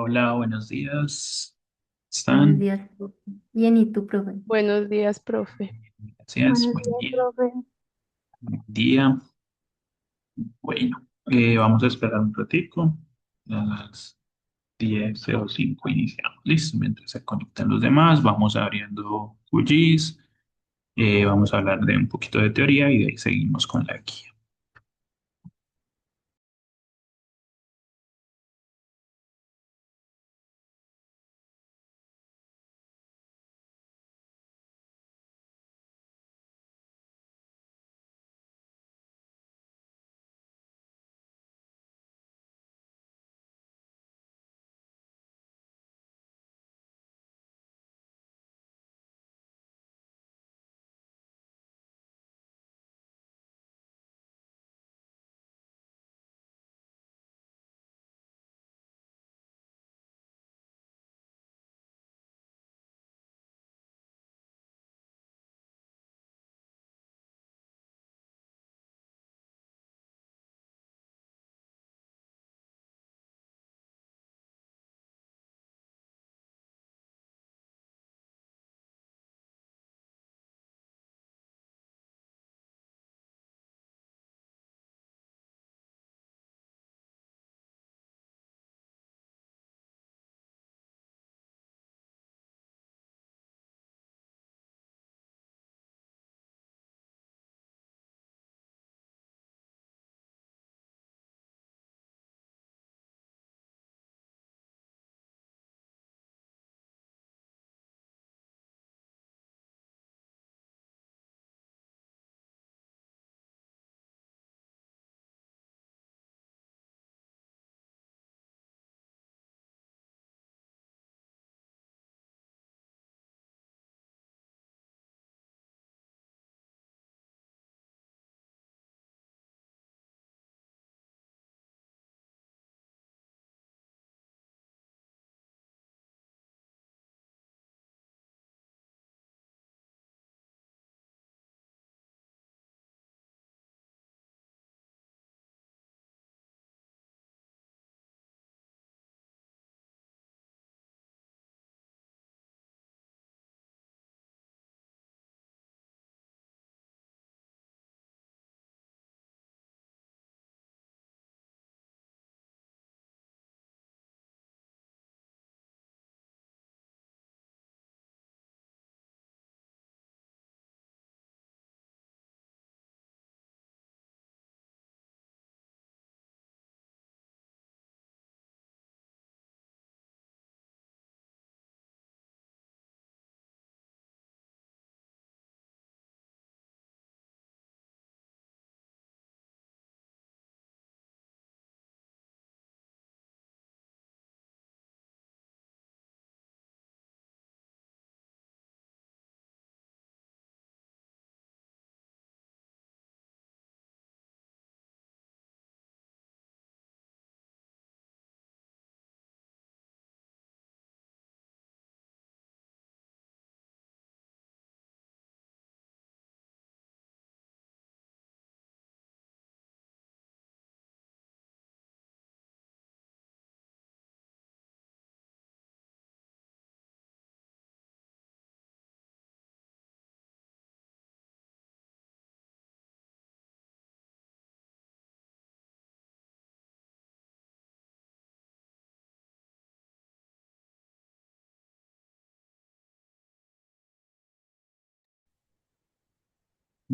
Hola, buenos días. Buenos ¿Están? días, profe. Bien, ¿y tú, profe? Buenos días, profe. Gracias. Buenos Buen días, día. profe. Buen día. Bueno, vamos a esperar un ratico. A las 10:05 iniciamos. Listo. Mientras se conectan los demás, vamos abriendo QGIS. Vamos a hablar de un poquito de teoría y de ahí seguimos con la guía.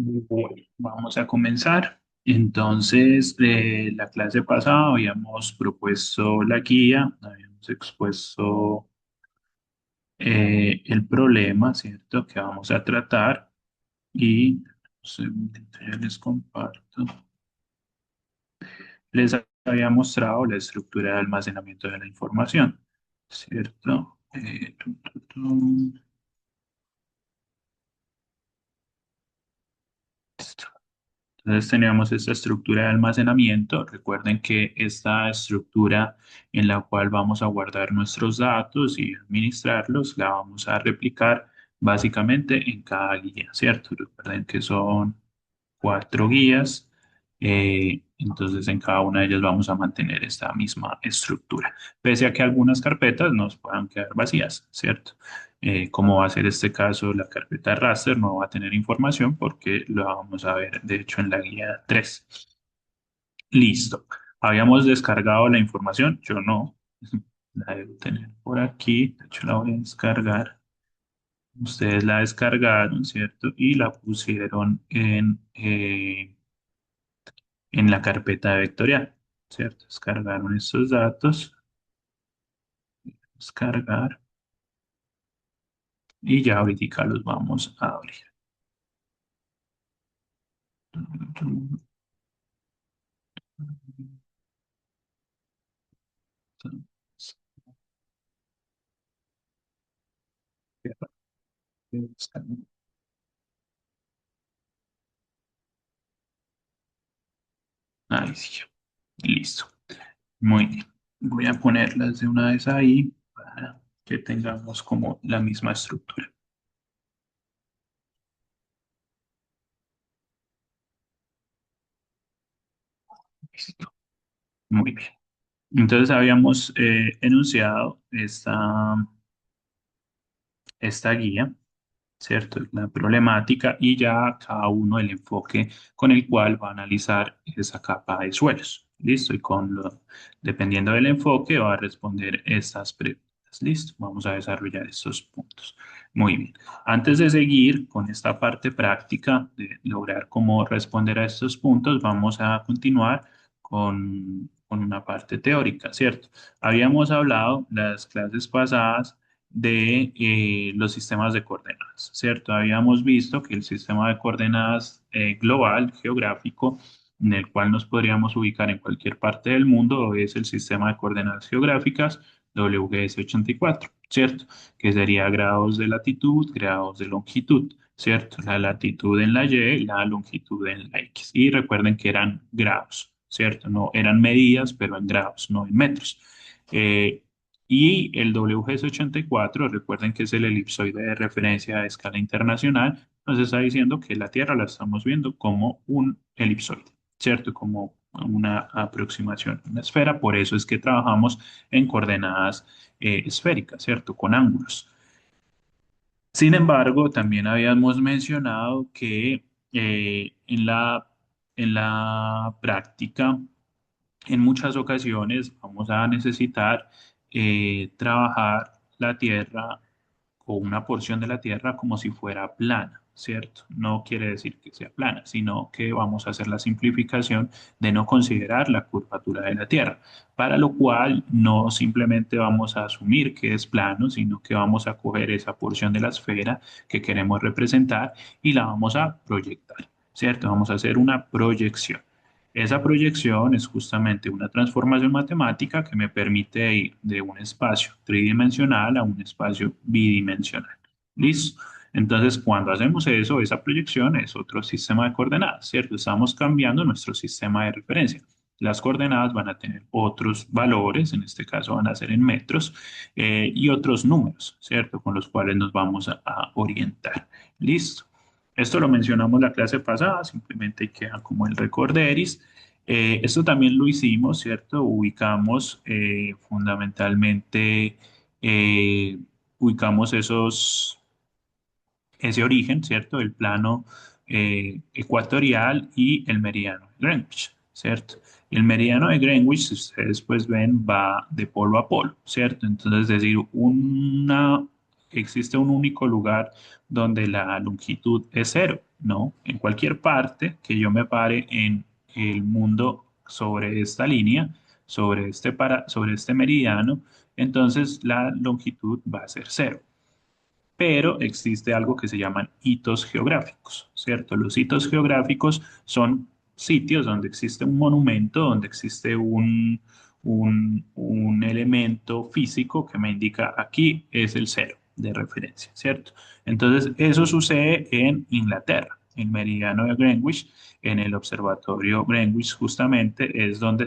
Bueno, vamos a comenzar. Entonces, la clase pasada habíamos propuesto la guía, habíamos expuesto el problema, ¿cierto?, que vamos a tratar y un segundito, ya les comparto. Les había mostrado la estructura de almacenamiento de la información, ¿cierto? Entonces teníamos esta estructura de almacenamiento. Recuerden que esta estructura en la cual vamos a guardar nuestros datos y administrarlos, la vamos a replicar básicamente en cada guía, ¿cierto? Recuerden que son cuatro guías Entonces, en cada una de ellas vamos a mantener esta misma estructura, pese a que algunas carpetas nos puedan quedar vacías, ¿cierto? Como va a ser este caso, la carpeta raster no va a tener información porque lo vamos a ver, de hecho, en la guía 3. Listo. Habíamos descargado la información, yo no, la debo tener por aquí, de hecho la voy a descargar. Ustedes la descargaron, ¿cierto? Y la pusieron en la carpeta de vectorial, ¿cierto? Descargaron estos datos, descargar, y ya ahorita los vamos a abrir. Ahí sí, listo. Muy bien. Voy a ponerlas de una vez ahí para que tengamos como la misma estructura. Listo. Muy bien. Entonces habíamos enunciado esta guía, ¿cierto? La problemática y ya cada uno el enfoque con el cual va a analizar esa capa de suelos. ¿Listo? Y dependiendo del enfoque va a responder estas preguntas. ¿Listo? Vamos a desarrollar estos puntos. Muy bien. Antes de seguir con esta parte práctica de lograr cómo responder a estos puntos, vamos a continuar con una parte teórica, ¿cierto? Habíamos hablado las clases pasadas de los sistemas de coordenadas, ¿cierto? Habíamos visto que el sistema de coordenadas global, geográfico, en el cual nos podríamos ubicar en cualquier parte del mundo, es el sistema de coordenadas geográficas WGS84, ¿cierto? Que sería grados de latitud, grados de longitud, ¿cierto? La latitud en la Y, la longitud en la X. Y recuerden que eran grados, ¿cierto? No eran medidas, pero en grados, no en metros. Eh, y el WGS84, recuerden que es el elipsoide de referencia a escala internacional, nos está diciendo que la Tierra la estamos viendo como un elipsoide, ¿cierto? Como una aproximación a una esfera, por eso es que trabajamos en coordenadas esféricas, ¿cierto? Con ángulos. Sin embargo, también habíamos mencionado que en la práctica, en muchas ocasiones vamos a necesitar trabajar la tierra o una porción de la tierra como si fuera plana, ¿cierto? No quiere decir que sea plana, sino que vamos a hacer la simplificación de no considerar la curvatura de la tierra, para lo cual no simplemente vamos a asumir que es plano, sino que vamos a coger esa porción de la esfera que queremos representar y la vamos a proyectar, ¿cierto? Vamos a hacer una proyección. Esa proyección es justamente una transformación matemática que me permite ir de un espacio tridimensional a un espacio bidimensional. ¿Listo? Entonces, cuando hacemos eso, esa proyección es otro sistema de coordenadas, ¿cierto? Estamos cambiando nuestro sistema de referencia. Las coordenadas van a tener otros valores, en este caso van a ser en metros, y otros números, ¿cierto? Con los cuales nos vamos a orientar. ¿Listo? Esto lo mencionamos la clase pasada, simplemente queda como el recorderis. Esto también lo hicimos, ¿cierto? Fundamentalmente, eh, ubicamos ese origen, ¿cierto? El plano ecuatorial y el meridiano de Greenwich, ¿cierto? El meridiano de Greenwich, si ustedes pues ven, va de polo a polo, ¿cierto? Entonces, es decir, existe un único lugar donde la longitud es cero, ¿no? En cualquier parte que yo me pare en el mundo sobre esta línea, sobre este meridiano, entonces la longitud va a ser cero, pero existe algo que se llaman hitos geográficos, ¿cierto? Los hitos geográficos son sitios donde existe un monumento, donde existe un elemento físico que me indica aquí es el cero de referencia, ¿cierto? Entonces, eso sucede en Inglaterra, en Meridiano de Greenwich, en el observatorio Greenwich, justamente es donde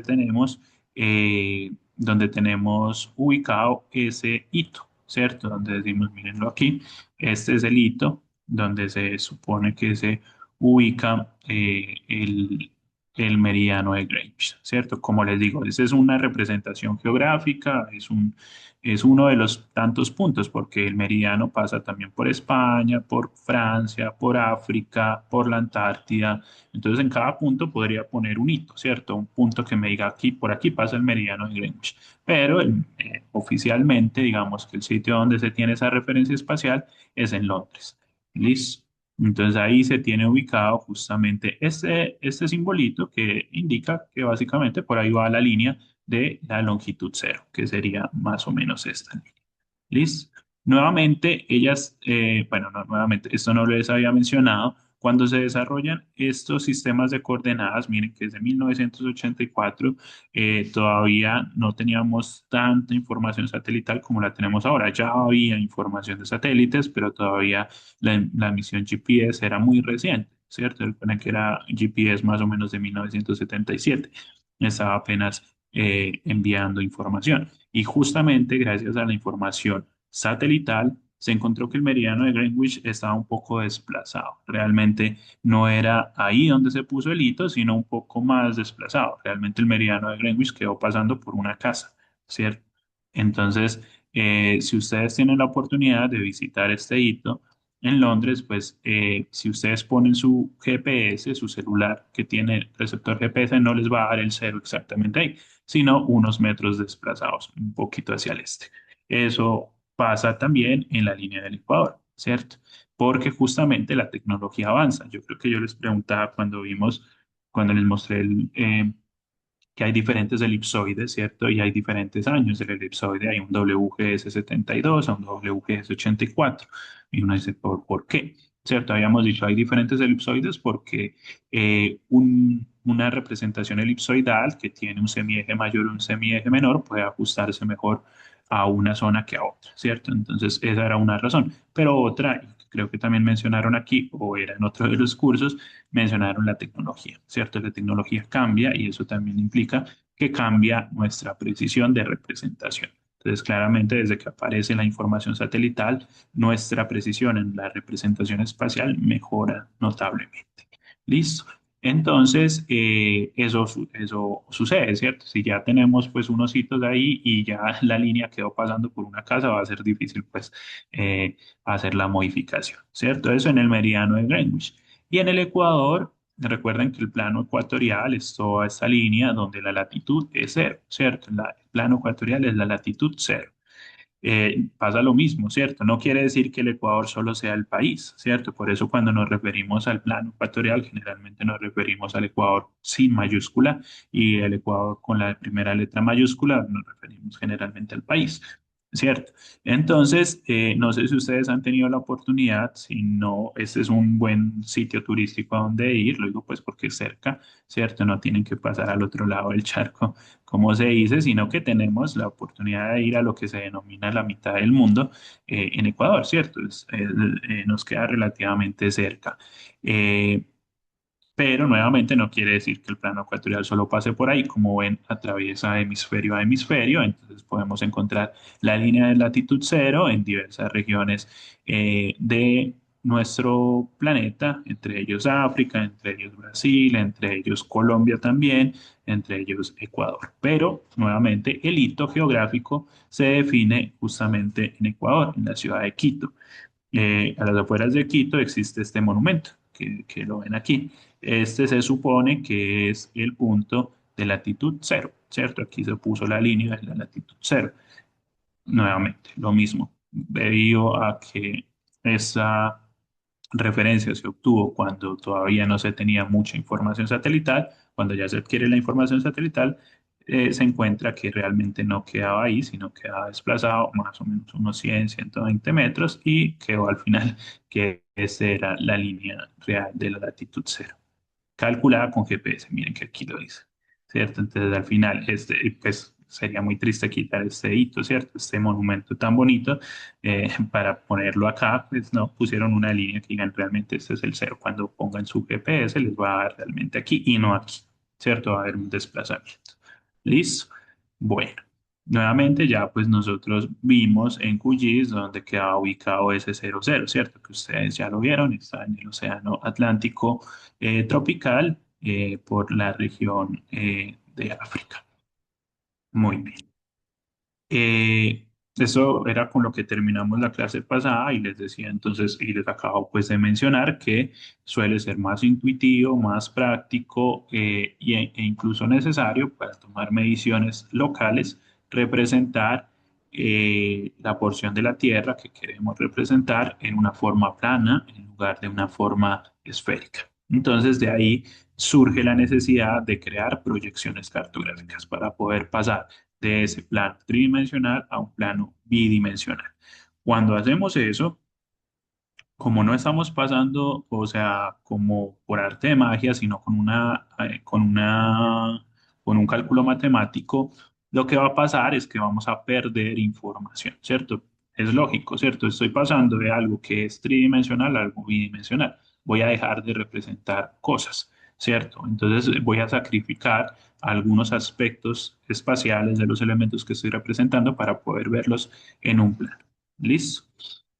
tenemos ubicado ese hito, ¿cierto? Donde decimos, mírenlo aquí, este es el hito donde se supone que se ubica el meridiano de Greenwich, ¿cierto? Como les digo, esa es una representación geográfica, es uno de los tantos puntos, porque el meridiano pasa también por España, por Francia, por África, por la Antártida. Entonces, en cada punto podría poner un hito, ¿cierto? Un punto que me diga aquí, por aquí pasa el meridiano de Greenwich. Pero oficialmente, digamos que el sitio donde se tiene esa referencia espacial es en Londres. ¿Listo? Entonces ahí se tiene ubicado justamente este simbolito que indica que básicamente por ahí va la línea de la longitud cero, que sería más o menos esta línea. ¿Listo? Nuevamente, ellas, bueno, no, nuevamente, esto no les había mencionado, cuando se desarrollan estos sistemas de coordenadas, miren que desde 1984 todavía no teníamos tanta información satelital como la tenemos ahora. Ya había información de satélites, pero todavía la misión GPS era muy reciente, ¿cierto? Recuerden que era GPS más o menos de 1977. Estaba apenas enviando información. Y justamente gracias a la información satelital, se encontró que el meridiano de Greenwich estaba un poco desplazado. Realmente no era ahí donde se puso el hito, sino un poco más desplazado. Realmente el meridiano de Greenwich quedó pasando por una casa, ¿cierto? Entonces, si ustedes tienen la oportunidad de visitar este hito en Londres, pues si ustedes ponen su GPS, su celular que tiene receptor GPS, no les va a dar el cero exactamente ahí, sino unos metros desplazados, un poquito hacia el este. Eso pasa también en la línea del Ecuador, ¿cierto? Porque justamente la tecnología avanza. Yo creo que yo les preguntaba cuando les mostré que hay diferentes elipsoides, ¿cierto? Y hay diferentes años del elipsoide. Hay un WGS 72, a un WGS 84. Y uno dice, ¿por qué? ¿Cierto? Habíamos dicho, hay diferentes elipsoides porque una representación elipsoidal que tiene un semieje mayor y un semieje menor puede ajustarse mejor a una zona que a otra, ¿cierto? Entonces, esa era una razón. Pero otra, y creo que también mencionaron aquí, o era en otro de los cursos, mencionaron la tecnología, ¿cierto? La tecnología cambia y eso también implica que cambia nuestra precisión de representación. Entonces, claramente, desde que aparece la información satelital, nuestra precisión en la representación espacial mejora notablemente. ¿Listo? Entonces, eso sucede, ¿cierto? Si ya tenemos pues unos hitos ahí y ya la línea quedó pasando por una casa, va a ser difícil pues eh, hacer la modificación, ¿cierto? Eso en el meridiano de Greenwich. Y en el Ecuador, recuerden que el plano ecuatorial es toda esta línea donde la latitud es cero, ¿cierto? El plano ecuatorial es la latitud cero. Pasa lo mismo, ¿cierto? No quiere decir que el Ecuador solo sea el país, ¿cierto? Por eso cuando nos referimos al plano ecuatorial, generalmente nos referimos al Ecuador sin mayúscula y el Ecuador con la primera letra mayúscula, nos referimos generalmente al país, ¿cierto? Entonces, no sé si ustedes han tenido la oportunidad, si no, este es un buen sitio turístico a donde ir, lo digo pues porque es cerca, ¿cierto? No tienen que pasar al otro lado del charco como se dice, sino que tenemos la oportunidad de ir a lo que se denomina la mitad del mundo en Ecuador, ¿cierto? Nos queda relativamente cerca. Eh, pero nuevamente no quiere decir que el plano ecuatorial solo pase por ahí, como ven, atraviesa hemisferio a hemisferio, entonces podemos encontrar la línea de latitud cero en diversas regiones de nuestro planeta, entre ellos África, entre ellos Brasil, entre ellos Colombia también, entre ellos Ecuador. Pero nuevamente el hito geográfico se define justamente en Ecuador, en la ciudad de Quito. A las afueras de Quito existe este monumento, que lo ven aquí. Este se supone que es el punto de latitud cero, ¿cierto? Aquí se puso la línea de la latitud cero. Nuevamente, lo mismo, debido a que esa referencia se obtuvo cuando todavía no se tenía mucha información satelital. Cuando ya se adquiere la información satelital, se encuentra que realmente no quedaba ahí, sino quedaba desplazado más o menos unos 100, 120 metros y quedó al final que esa era la línea real de la latitud cero calculada con GPS, miren que aquí lo dice, ¿cierto? Entonces al final, pues sería muy triste quitar este hito, ¿cierto? Este monumento tan bonito, para ponerlo acá, pues no, pusieron una línea que digan realmente este es el cero. Cuando pongan su GPS les va a dar realmente aquí y no aquí, ¿cierto? Va a haber un desplazamiento. ¿Listo? Bueno. Nuevamente ya pues nosotros vimos en QGIS donde queda ubicado ese 00, ¿cierto? Que ustedes ya lo vieron, está en el Océano Atlántico tropical por la región de África. Muy bien. Eso era con lo que terminamos la clase pasada y les decía entonces, y les acabo pues de mencionar que suele ser más intuitivo, más práctico e incluso necesario para tomar mediciones locales, representar la porción de la Tierra que queremos representar en una forma plana en lugar de una forma esférica. Entonces de ahí surge la necesidad de crear proyecciones cartográficas para poder pasar de ese plano tridimensional a un plano bidimensional. Cuando hacemos eso, como no estamos pasando, o sea, como por arte de magia, sino con un cálculo matemático, lo que va a pasar es que vamos a perder información, ¿cierto? Es lógico, ¿cierto? Estoy pasando de algo que es tridimensional a algo bidimensional. Voy a dejar de representar cosas, ¿cierto? Entonces voy a sacrificar algunos aspectos espaciales de los elementos que estoy representando para poder verlos en un plano. ¿Listo?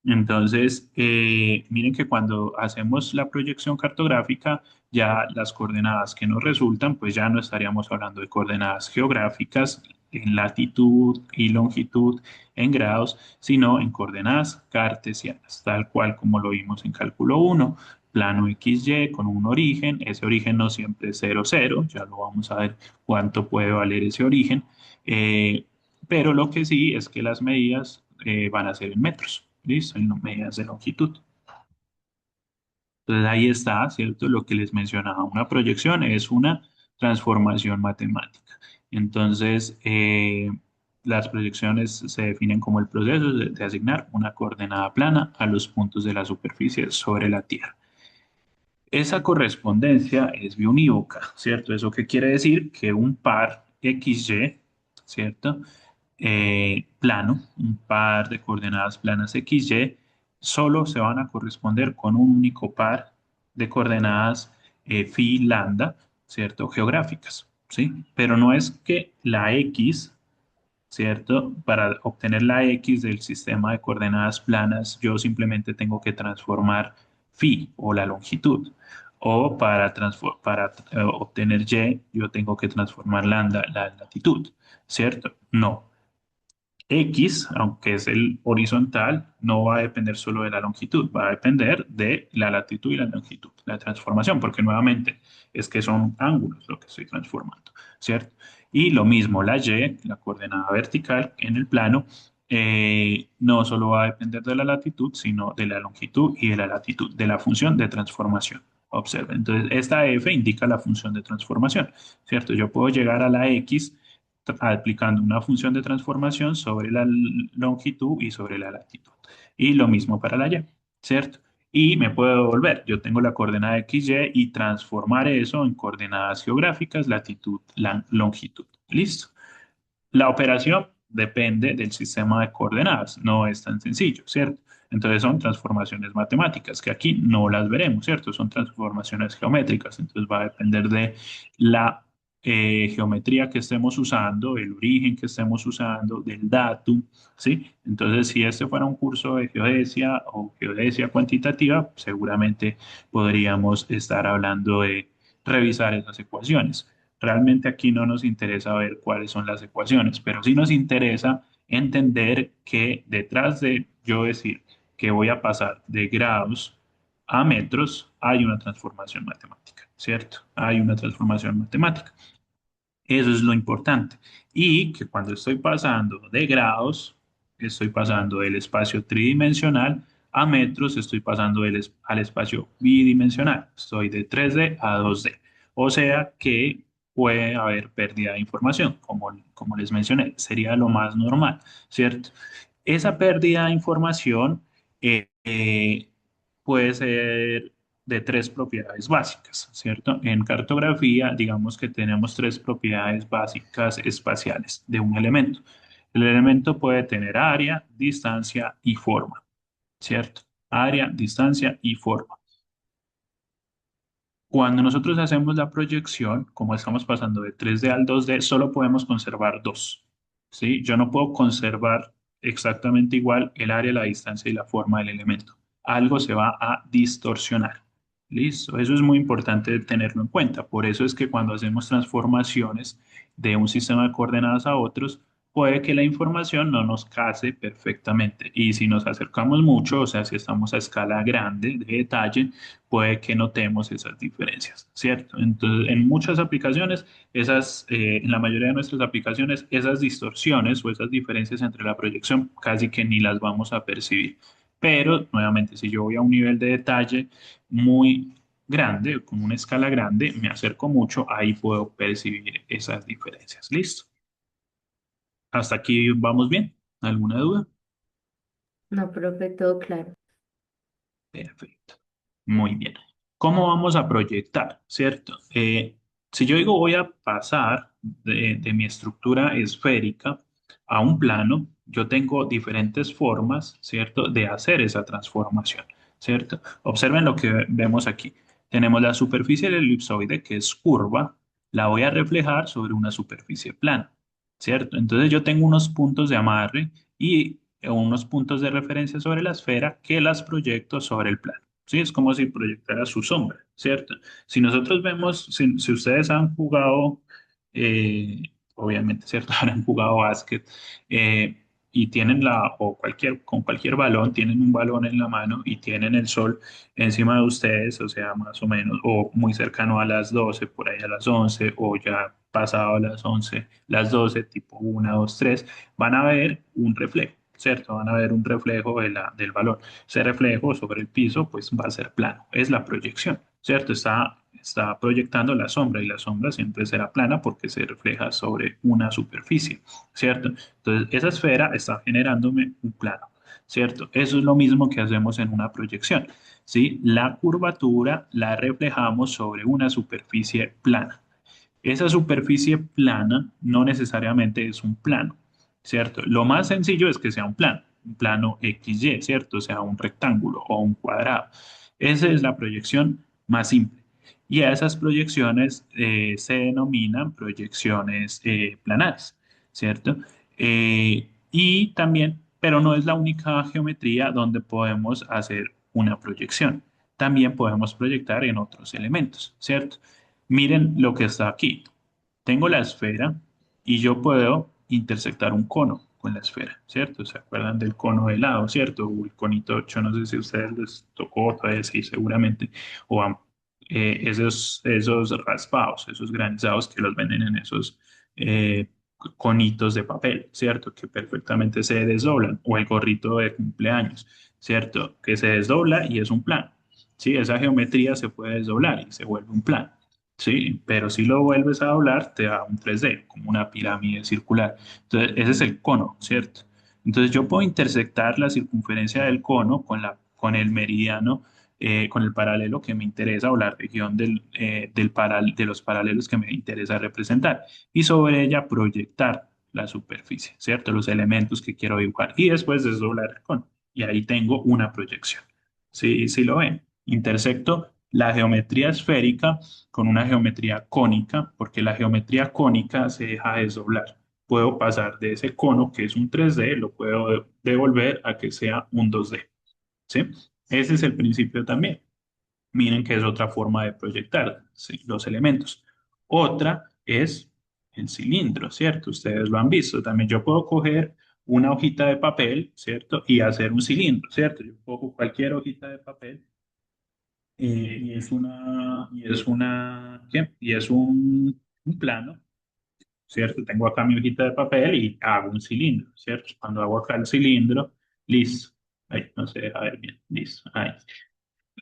Entonces, miren que cuando hacemos la proyección cartográfica, ya las coordenadas que nos resultan, pues ya no estaríamos hablando de coordenadas geográficas en latitud y longitud en grados, sino en coordenadas cartesianas, tal cual como lo vimos en cálculo uno, plano XY con un origen, ese origen no siempre es 0, 0, ya lo vamos a ver cuánto puede valer ese origen, eh, pero lo que sí es que las medidas van a ser en metros, ¿listo? En medidas de longitud. Entonces ahí está, ¿cierto? Lo que les mencionaba, una proyección es una transformación matemática. Entonces, las proyecciones se definen como el proceso de asignar una coordenada plana a los puntos de la superficie sobre la Tierra. Esa correspondencia es biunívoca, ¿cierto? ¿Eso qué quiere decir? Que un par XY, ¿cierto? Plano, un par de coordenadas planas XY, solo se van a corresponder con un único par de coordenadas phi lambda, ¿cierto? Geográficas, ¿sí? Pero no es que la X, ¿cierto? Para obtener la X del sistema de coordenadas planas, yo simplemente tengo que transformar phi o la longitud. O para obtener Y, yo tengo que transformar lambda, la latitud, ¿cierto? No. X, aunque es el horizontal, no va a depender solo de la longitud, va a depender de la latitud y la longitud, la transformación, porque nuevamente es que son ángulos lo que estoy transformando, ¿cierto? Y lo mismo, la Y, la coordenada vertical en el plano, no solo va a depender de la latitud, sino de la longitud y de la latitud, de la función de transformación. Observen, entonces esta F indica la función de transformación, ¿cierto? Yo puedo llegar a la X aplicando una función de transformación sobre la longitud y sobre la latitud. Y lo mismo para la y, ¿cierto? Y me puedo devolver. Yo tengo la coordenada XY y transformar eso en coordenadas geográficas, latitud, longitud. ¿Listo? La operación depende del sistema de coordenadas, no es tan sencillo, ¿cierto? Entonces son transformaciones matemáticas, que aquí no las veremos, ¿cierto? Son transformaciones geométricas, entonces va a depender de la geometría que estemos usando, el origen que estemos usando, del datum, ¿sí? Entonces, si este fuera un curso de geodesia o geodesia cuantitativa, seguramente podríamos estar hablando de revisar esas ecuaciones. Realmente aquí no nos interesa ver cuáles son las ecuaciones, pero sí nos interesa entender que detrás de yo decir que voy a pasar de grados a metros, hay una transformación matemática, ¿cierto? Hay una transformación matemática. Eso es lo importante. Y que cuando estoy pasando de grados, estoy pasando del espacio tridimensional a metros, estoy pasando al espacio bidimensional. Estoy de 3D a 2D. O sea que puede haber pérdida de información, como les mencioné, sería lo más normal, ¿cierto? Esa pérdida de información puede ser de tres propiedades básicas, ¿cierto? En cartografía, digamos que tenemos tres propiedades básicas espaciales de un elemento. El elemento puede tener área, distancia y forma, ¿cierto? Área, distancia y forma. Cuando nosotros hacemos la proyección, como estamos pasando de 3D al 2D, solo podemos conservar dos, ¿sí? Yo no puedo conservar exactamente igual el área, la distancia y la forma del elemento. Algo se va a distorsionar. Listo, eso es muy importante tenerlo en cuenta. Por eso es que cuando hacemos transformaciones de un sistema de coordenadas a otros, puede que la información no nos case perfectamente. Y si nos acercamos mucho, o sea, si estamos a escala grande de detalle, puede que notemos esas diferencias, ¿cierto? Entonces, en muchas aplicaciones, en la mayoría de nuestras aplicaciones, esas distorsiones o esas diferencias entre la proyección casi que ni las vamos a percibir. Pero, nuevamente, si yo voy a un nivel de detalle, muy grande, con una escala grande, me acerco mucho, ahí puedo percibir esas diferencias. ¿Listo? Hasta aquí vamos bien. ¿Alguna duda? No, profe, todo claro. Perfecto. Muy bien. ¿Cómo vamos a proyectar? ¿Cierto? Si yo digo voy a pasar de mi estructura esférica a un plano, yo tengo diferentes formas, ¿cierto?, de hacer esa transformación, ¿cierto? Observen lo que vemos aquí. Tenemos la superficie del elipsoide, que es curva, la voy a reflejar sobre una superficie plana, ¿cierto? Entonces yo tengo unos puntos de amarre y unos puntos de referencia sobre la esfera que las proyecto sobre el plano. Sí, es como si proyectara su sombra, ¿cierto? Si nosotros vemos, si ustedes han jugado, obviamente, ¿cierto? Habrán jugado básquet y tienen con cualquier balón, tienen un balón en la mano y tienen el sol encima de ustedes, o sea, más o menos, o muy cercano a las 12 por ahí a las 11 o ya pasado a las 11 las 12 tipo 1, 2, 3 van a ver un reflejo, ¿cierto? Van a ver un reflejo del balón. Ese reflejo sobre el piso, pues va a ser plano. Es la proyección, ¿cierto? Está proyectando la sombra y la sombra siempre será plana porque se refleja sobre una superficie, ¿cierto? Entonces, esa esfera está generándome un plano, ¿cierto? Eso es lo mismo que hacemos en una proyección, ¿sí? La curvatura la reflejamos sobre una superficie plana. Esa superficie plana no necesariamente es un plano, ¿cierto? Lo más sencillo es que sea un plano XY, ¿cierto? O sea, un rectángulo o un cuadrado. Esa es la proyección más simple. Y a esas proyecciones se denominan proyecciones planares, ¿cierto? Y también, pero no es la única geometría donde podemos hacer una proyección. También podemos proyectar en otros elementos, ¿cierto? Miren lo que está aquí. Tengo la esfera y yo puedo intersectar un cono con la esfera, ¿cierto? ¿Se acuerdan del cono de helado, ¿cierto? O el conito, yo no sé si a ustedes les tocó, todavía sí, seguramente, o esos raspados, esos granizados que los venden en esos eh, conitos de papel, ¿cierto? Que perfectamente se desdoblan, o el gorrito de cumpleaños, ¿cierto? Que se desdobla y es un plano. Sí, esa geometría se puede desdoblar y se vuelve un plano. Sí, pero si lo vuelves a doblar, te da un 3D, como una pirámide circular. Entonces, ese es el cono, ¿cierto? Entonces, yo puedo intersectar la circunferencia del cono con el meridiano, con el paralelo que me interesa o la región de los paralelos que me interesa representar y sobre ella proyectar la superficie, ¿cierto? Los elementos que quiero dibujar y después desdoblar el cono. Y ahí tengo una proyección. Sí, sí lo ven. Intersecto la geometría esférica con una geometría cónica, porque la geometría cónica se deja desdoblar. Puedo pasar de ese cono, que es un 3D, lo puedo devolver a que sea un 2D, ¿sí? Ese es el principio también. Miren que es otra forma de proyectar, ¿sí?, los elementos. Otra es el cilindro, ¿cierto? Ustedes lo han visto. También yo puedo coger una hojita de papel, ¿cierto? Y hacer un cilindro, ¿cierto? Yo cojo cualquier hojita de papel ¿qué? Y es un plano, ¿cierto? Tengo acá mi hojita de papel y hago un cilindro, ¿cierto? Cuando hago acá el cilindro, listo. Ahí, no se deja ver bien, listo. Ahí.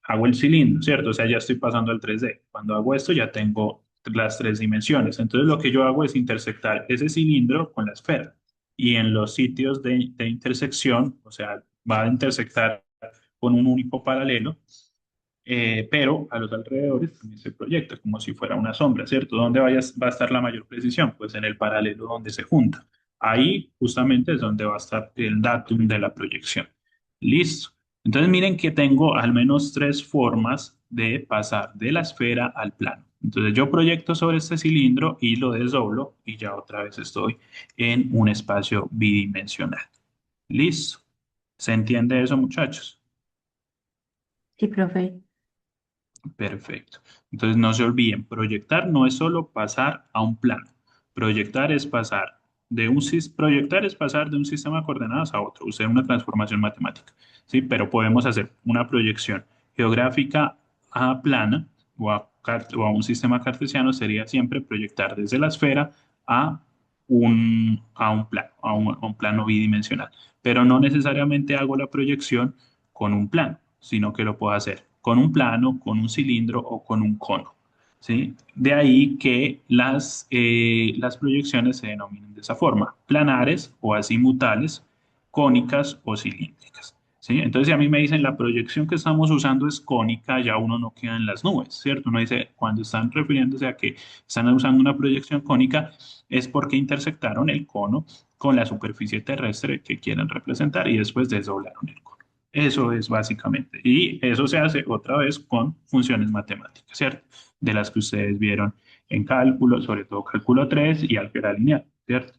Hago el cilindro, ¿cierto? O sea, ya estoy pasando al 3D. Cuando hago esto ya tengo las tres dimensiones. Entonces lo que yo hago es intersectar ese cilindro con la esfera. Y en los sitios de intersección, o sea, va a intersectar con un único paralelo, pero a los alrededores también se proyecta como si fuera una sombra, ¿cierto? ¿Dónde va a estar la mayor precisión? Pues en el paralelo donde se junta. Ahí justamente es donde va a estar el datum de la proyección. Listo. Entonces miren que tengo al menos tres formas de pasar de la esfera al plano. Entonces yo proyecto sobre este cilindro y lo desdoblo y ya otra vez estoy en un espacio bidimensional. Listo. ¿Se entiende eso, muchachos? Sí, profe. Perfecto. Entonces no se olviden, proyectar no es solo pasar a un plano. Proyectar es pasar de un sistema de coordenadas a otro, usar una transformación matemática. ¿Sí? Pero podemos hacer una proyección geográfica a plana o a un sistema cartesiano sería siempre proyectar desde la esfera a a un plano bidimensional. Pero no necesariamente hago la proyección con un plano, sino que lo puedo hacer con un plano, con un cilindro o con un cono. ¿Sí? De ahí que las proyecciones se denominan de esa forma, planares o azimutales, cónicas o cilíndricas. ¿Sí? Entonces, si a mí me dicen la proyección que estamos usando es cónica, ya uno no queda en las nubes, ¿cierto? Uno dice, cuando están refiriéndose a que están usando una proyección cónica, es porque intersectaron el cono con la superficie terrestre que quieren representar y después desdoblaron el cono. Eso es básicamente. Y eso se hace otra vez con funciones matemáticas, ¿cierto? De las que ustedes vieron en cálculo, sobre todo cálculo 3 y álgebra lineal, ¿cierto?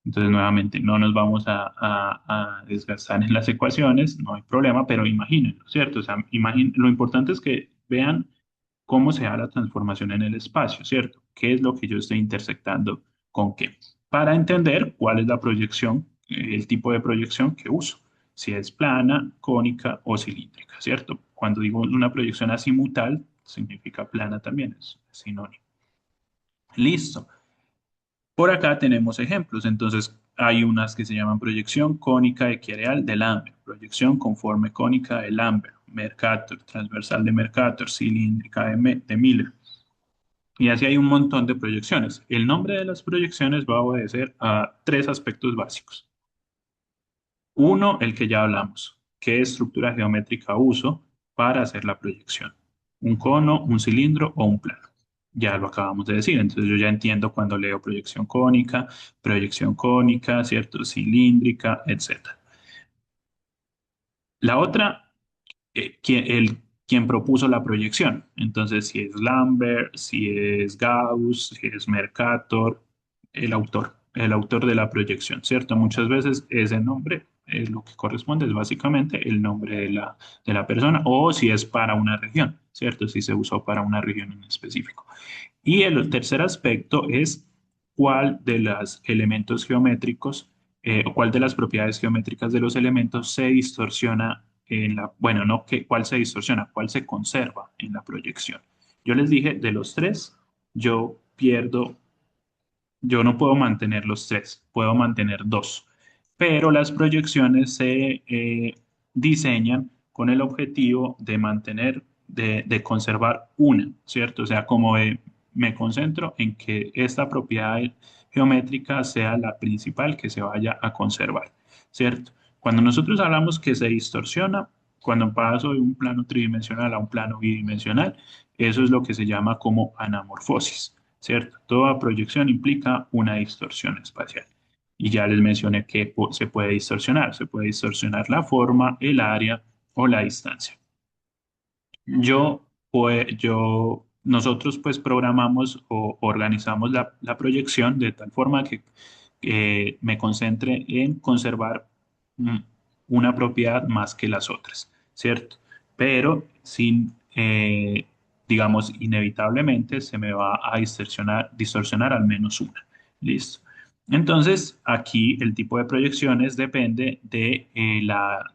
Entonces, nuevamente, no nos vamos a desgastar en las ecuaciones, no hay problema, pero imagínenlo, ¿cierto? O sea, lo importante es que vean cómo se da la transformación en el espacio, ¿cierto? ¿Qué es lo que yo estoy intersectando con qué? Para entender cuál es la proyección, el tipo de proyección que uso, si es plana, cónica o cilíndrica, ¿cierto? Cuando digo una proyección azimutal, significa plana también, es sinónimo. Listo. Por acá tenemos ejemplos, entonces hay unas que se llaman proyección cónica equireal de Lambert, proyección conforme cónica de Lambert, Mercator, transversal de Mercator, cilíndrica de Miller. Y así hay un montón de proyecciones. El nombre de las proyecciones va a obedecer a tres aspectos básicos. Uno, el que ya hablamos, qué estructura geométrica uso para hacer la proyección. Un cono, un cilindro o un plano. Ya lo acabamos de decir, entonces yo ya entiendo cuando leo proyección cónica, ¿cierto? Cilíndrica, etcétera. La otra, quien propuso la proyección. Entonces, si es Lambert, si es Gauss, si es Mercator, el autor de la proyección, ¿cierto? Muchas veces ese nombre es lo que corresponde, es básicamente el nombre de la persona, o si es para una región, ¿cierto? Si se usó para una región en específico. Y el tercer aspecto es cuál de los elementos geométricos o cuál de las propiedades geométricas de los elementos se distorsiona bueno, no que, cuál se distorsiona, cuál se conserva en la proyección. Yo les dije, de los tres, yo pierdo, yo no puedo mantener los tres, puedo mantener dos, pero las proyecciones se diseñan con el objetivo de mantener, de conservar una, ¿cierto? O sea, me concentro en que esta propiedad geométrica sea la principal que se vaya a conservar, ¿cierto? Cuando nosotros hablamos que se distorsiona, cuando paso de un plano tridimensional a un plano bidimensional, eso es lo que se llama como anamorfosis. ¿Cierto? Toda proyección implica una distorsión espacial. Y ya les mencioné que se puede distorsionar. Se puede distorsionar la forma, el área o la distancia. Nosotros pues programamos o organizamos la proyección de tal forma que me concentre en conservar mm, una propiedad más que las otras, ¿cierto? Pero digamos, inevitablemente se me va a distorsionar al menos una. Listo. Entonces, aquí el tipo de proyecciones depende de la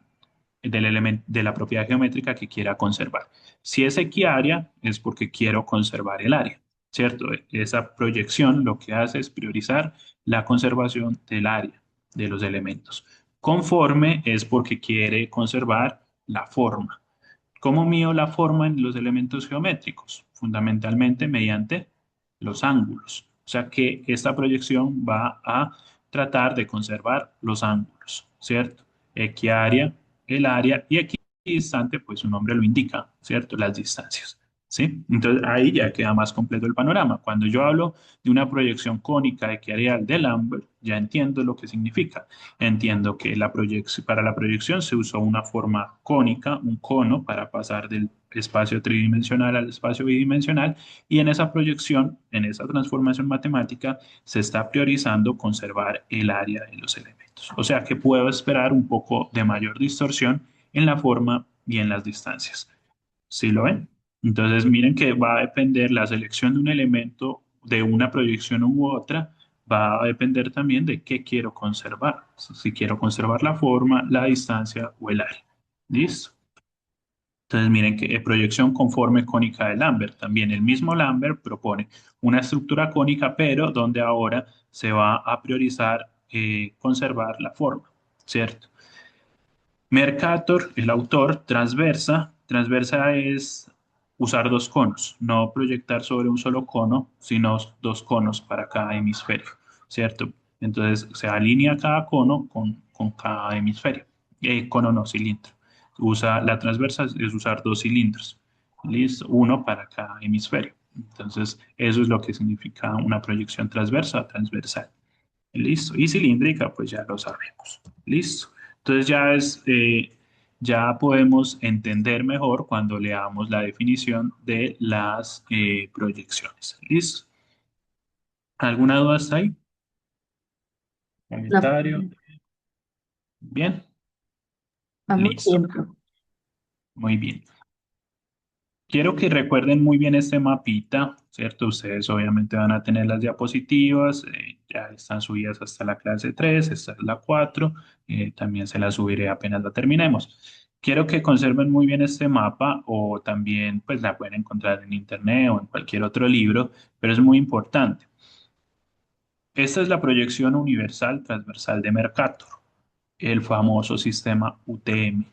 propiedad geométrica que quiera conservar. Si es equiárea, es porque quiero conservar el área, ¿cierto? Esa proyección lo que hace es priorizar la conservación del área de los elementos. Conforme es porque quiere conservar la forma. ¿Cómo mido la forma en los elementos geométricos? Fundamentalmente mediante los ángulos. O sea que esta proyección va a tratar de conservar los ángulos, ¿cierto? Equiárea, el área y equidistante, pues su nombre lo indica, ¿cierto? Las distancias, ¿sí? Entonces ahí ya queda más completo el panorama. Cuando yo hablo de una proyección cónica equiareal de Lambert, ya entiendo lo que significa. Entiendo que para la proyección se usó una forma cónica, un cono, para pasar del espacio tridimensional al espacio bidimensional, y en esa proyección, en esa transformación matemática, se está priorizando conservar el área de los elementos. O sea que puedo esperar un poco de mayor distorsión en la forma y en las distancias. ¿Sí lo ven? Entonces, miren que va a depender la selección de un elemento de una proyección u otra, va a depender también de qué quiero conservar. Si quiero conservar la forma, la distancia o el área. ¿Listo? Entonces, miren que proyección conforme cónica de Lambert. También el mismo Lambert propone una estructura cónica, pero donde ahora se va a priorizar conservar la forma, ¿cierto? Mercator, el autor, transversa. Transversa es usar dos conos, no proyectar sobre un solo cono, sino dos conos para cada hemisferio, ¿cierto? Entonces se alinea cada cono con cada hemisferio. Cono no, cilindro. La transversa es usar dos cilindros, ¿listo? Uno para cada hemisferio. Entonces, eso es lo que significa una proyección transversa, transversal. Listo. Y cilíndrica, pues ya lo sabemos. Listo. Entonces ya podemos entender mejor cuando leamos la definición de las proyecciones. ¿Listo? ¿Alguna duda hasta ahí? No, ¿Comentario? Bien. vamos Listo. tiempo. Muy bien. Quiero que recuerden muy bien este mapita, ¿cierto? Ustedes obviamente van a tener las diapositivas, ya están subidas hasta la clase 3, esta es la 4, también se la subiré apenas la terminemos. Quiero que conserven muy bien este mapa o también pues la pueden encontrar en internet o en cualquier otro libro, pero es muy importante. Esta es la proyección universal transversal de Mercator, el famoso sistema UTM.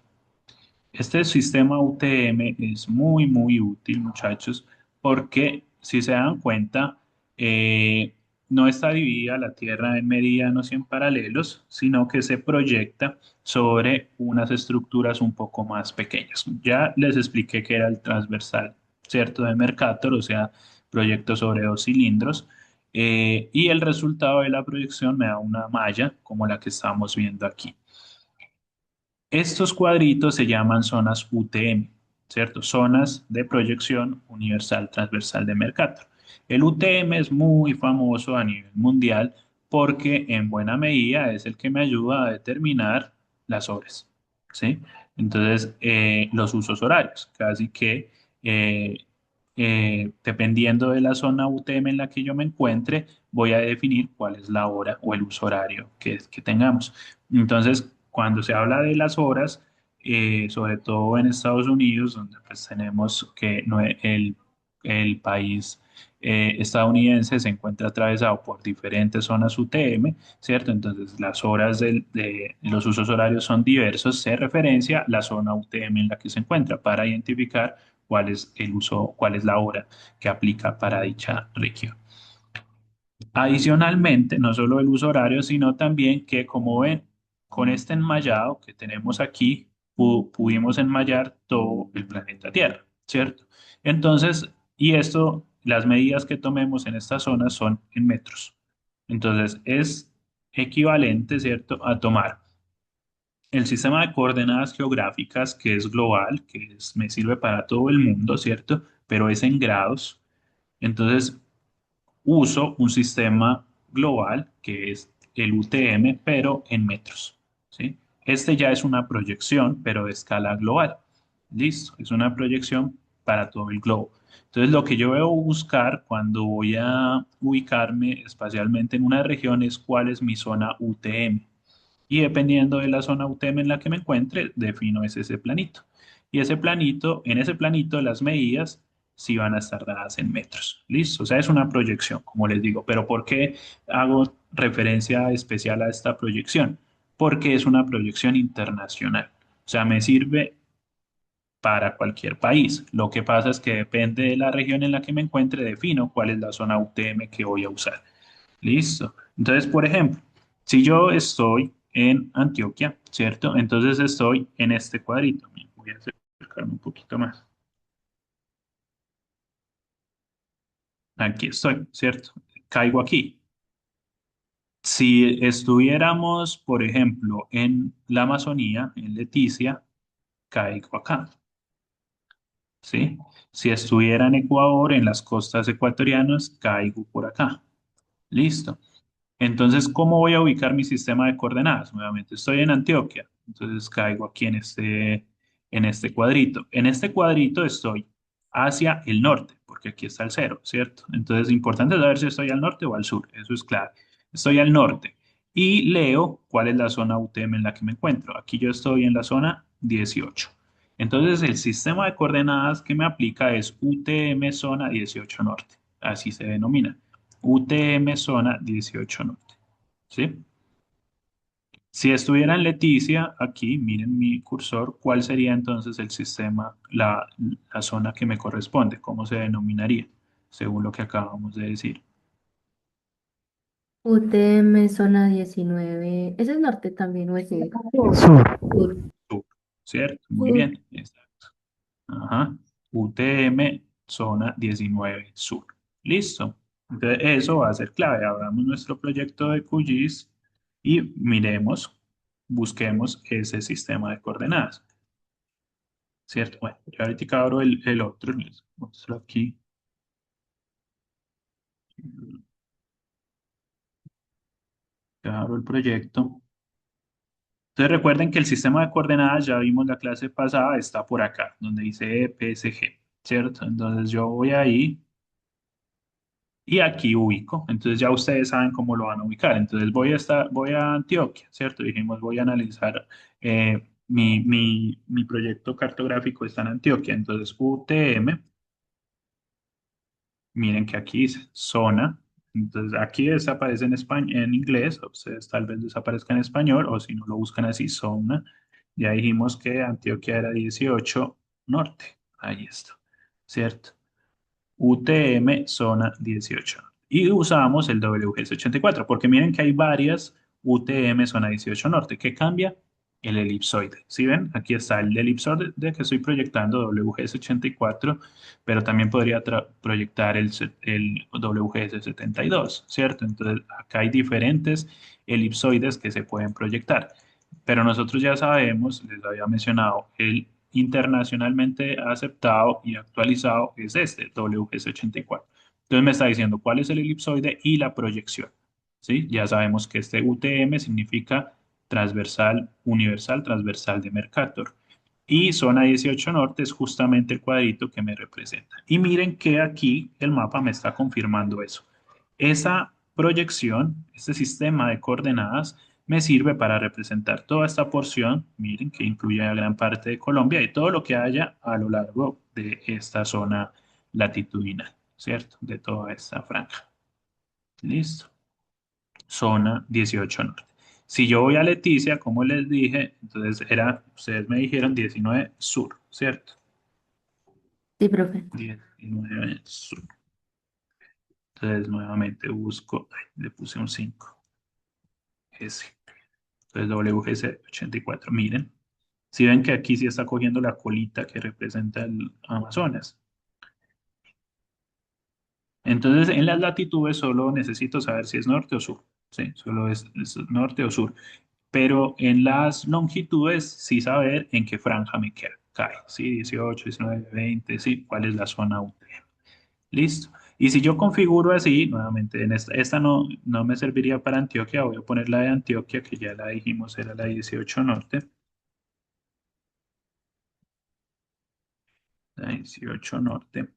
Este sistema UTM es muy, muy útil, muchachos, porque si se dan cuenta, eh, no está dividida la Tierra en meridianos y en paralelos, sino que se proyecta sobre unas estructuras un poco más pequeñas. Ya les expliqué que era el transversal, ¿cierto? De Mercator, o sea, proyecto sobre dos cilindros. Y el resultado de la proyección me da una malla como la que estamos viendo aquí. Estos cuadritos se llaman zonas UTM, ¿cierto? Zonas de proyección universal transversal de Mercator. El UTM es muy famoso a nivel mundial porque en buena medida es el que me ayuda a determinar las horas, ¿sí? Entonces, los usos horarios, casi que eh, dependiendo de la zona UTM en la que yo me encuentre, voy a definir cuál es la hora o el uso horario que tengamos. Entonces, cuando se habla de las horas, sobre todo en Estados Unidos, donde pues tenemos que el país estadounidense se encuentra atravesado por diferentes zonas UTM, ¿cierto? Entonces las horas de los usos horarios son diversos, se referencia la zona UTM en la que se encuentra para identificar cuál es el uso, cuál es la hora que aplica para dicha región. Adicionalmente, no solo el uso horario, sino también que, como ven, con este enmallado que tenemos aquí, pudimos enmallar todo el planeta Tierra, ¿cierto? Entonces, y esto, las medidas que tomemos en esta zona son en metros. Entonces, es equivalente, ¿cierto?, a tomar el sistema de coordenadas geográficas, que es global, me sirve para todo el mundo, ¿cierto? Pero es en grados. Entonces, uso un sistema global que es el UTM, pero en metros, ¿sí? Este ya es una proyección, pero de escala global. Listo, es una proyección para todo el globo. Entonces, lo que yo debo buscar cuando voy a ubicarme espacialmente en una región es cuál es mi zona UTM. Y dependiendo de la zona UTM en la que me encuentre, defino ese planito. Y ese planito, en ese planito, las medidas sí van a estar dadas en metros. ¿Listo? O sea, es una proyección, como les digo. Pero ¿por qué hago referencia especial a esta proyección? Porque es una proyección internacional. O sea, me sirve para cualquier país. Lo que pasa es que depende de la región en la que me encuentre, defino cuál es la zona UTM que voy a usar. Listo. Entonces, por ejemplo, si yo estoy en Antioquia, ¿cierto? Entonces estoy en este cuadrito. Voy a acercarme un poquito más. Aquí estoy, ¿cierto? Caigo aquí. Si estuviéramos, por ejemplo, en la Amazonía, en Leticia, caigo acá, ¿sí? Si estuviera en Ecuador, en las costas ecuatorianas, caigo por acá. Listo. Entonces, ¿cómo voy a ubicar mi sistema de coordenadas? Nuevamente, estoy en Antioquia, entonces caigo aquí en este cuadrito. En este cuadrito estoy hacia el norte, porque aquí está el cero, ¿cierto? Entonces, importante saber si estoy al norte o al sur, eso es clave. Estoy al norte y leo cuál es la zona UTM en la que me encuentro. Aquí yo estoy en la zona 18. Entonces, el sistema de coordenadas que me aplica es UTM zona 18 norte, así se denomina. UTM zona 18 norte, ¿sí? Si estuviera en Leticia, aquí, miren mi cursor, ¿cuál sería entonces el sistema, la zona que me corresponde? ¿Cómo se denominaría? Según lo que acabamos de decir. UTM zona 19. ¿Ese es norte también o es sur? Sur. Sur. Sur, ¿cierto? Muy Sur. bien. Exacto. Ajá. UTM, zona 19 sur. Listo. Entonces, eso va a ser clave. Abramos nuestro proyecto de QGIS y miremos, busquemos ese sistema de coordenadas. ¿Cierto? Bueno, yo ahorita abro el otro, les muestro aquí. Ya abro el proyecto. Entonces recuerden que el sistema de coordenadas, ya vimos la clase pasada, está por acá, donde dice PSG, ¿cierto? Entonces yo voy ahí y aquí ubico. Entonces ya ustedes saben cómo lo van a ubicar. Entonces voy a Antioquia, ¿cierto? Dijimos, voy a analizar mi proyecto cartográfico está en Antioquia. Entonces UTM. Miren que aquí dice zona. Entonces aquí desaparece en español, en inglés, o ustedes tal vez desaparezca en español, o si no lo buscan así, zona. Ya dijimos que Antioquia era 18 norte. Ahí está, ¿cierto? UTM zona 18. Y usamos el WGS84, porque miren que hay varias UTM zona 18 norte. ¿Qué cambia? El elipsoide. ¿Sí ven? Aquí está el elipsoide que estoy proyectando, WGS84, pero también podría proyectar el WGS72, ¿cierto? Entonces, acá hay diferentes elipsoides que se pueden proyectar. Pero nosotros ya sabemos, les había mencionado, el internacionalmente aceptado y actualizado es este, WGS84. Entonces me está diciendo cuál es el elipsoide y la proyección. ¿Sí? Ya sabemos que este UTM significa transversal, universal, transversal de Mercator. Y zona 18 norte es justamente el cuadrito que me representa. Y miren que aquí el mapa me está confirmando eso. Esa proyección, este sistema de coordenadas, me sirve para representar toda esta porción, miren que incluye a gran parte de Colombia y todo lo que haya a lo largo de esta zona latitudinal, ¿cierto? De toda esta franja. Listo. Zona 18 norte. Si yo voy a Leticia, como les dije, entonces era, ustedes me dijeron 19 sur, ¿cierto? Sí, profe. 19 sur. Entonces nuevamente busco, ay, le puse un 5, S. Entonces WGC 84, miren. Si ven que aquí sí está cogiendo la colita que representa el Amazonas. Entonces, en las latitudes solo necesito saber si es norte o sur. Sí, solo es norte o sur. Pero en las longitudes sí saber en qué franja me cae. Sí, 18, 19, 20, sí, cuál es la zona UTM. Listo. Y si yo configuro así, nuevamente, en esta no me serviría para Antioquia, voy a poner la de Antioquia, que ya la dijimos, era la 18 norte. La 18 norte.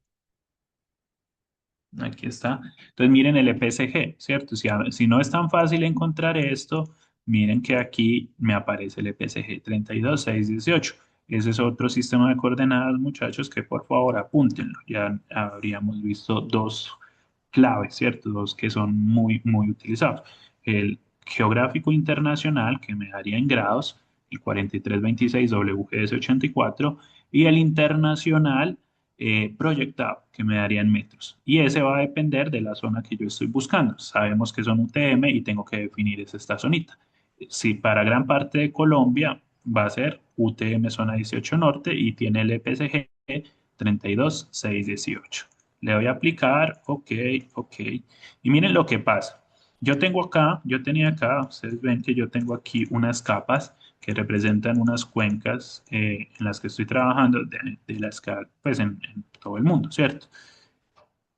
Aquí está. Entonces miren el EPSG, ¿cierto? Si no es tan fácil encontrar esto, miren que aquí me aparece el EPSG 32618. Ese es otro sistema de coordenadas, muchachos, que por favor apúntenlo. Ya habríamos visto dos claves, ¿cierto? Dos que son muy, muy utilizados. El geográfico internacional, que me daría en grados, el 4326 WGS84, y el internacional proyectado, que me daría en metros. Y ese va a depender de la zona que yo estoy buscando. Sabemos que son UTM y tengo que definir es esta zonita. Si para gran parte de Colombia va a ser UTM zona 18 norte y tiene el EPSG 32618. Le voy a aplicar, ok, ok. Y miren lo que pasa. Yo tenía acá, ustedes ven que yo tengo aquí unas capas que representan unas cuencas en las que estoy trabajando de la escala, pues en todo el mundo, ¿cierto?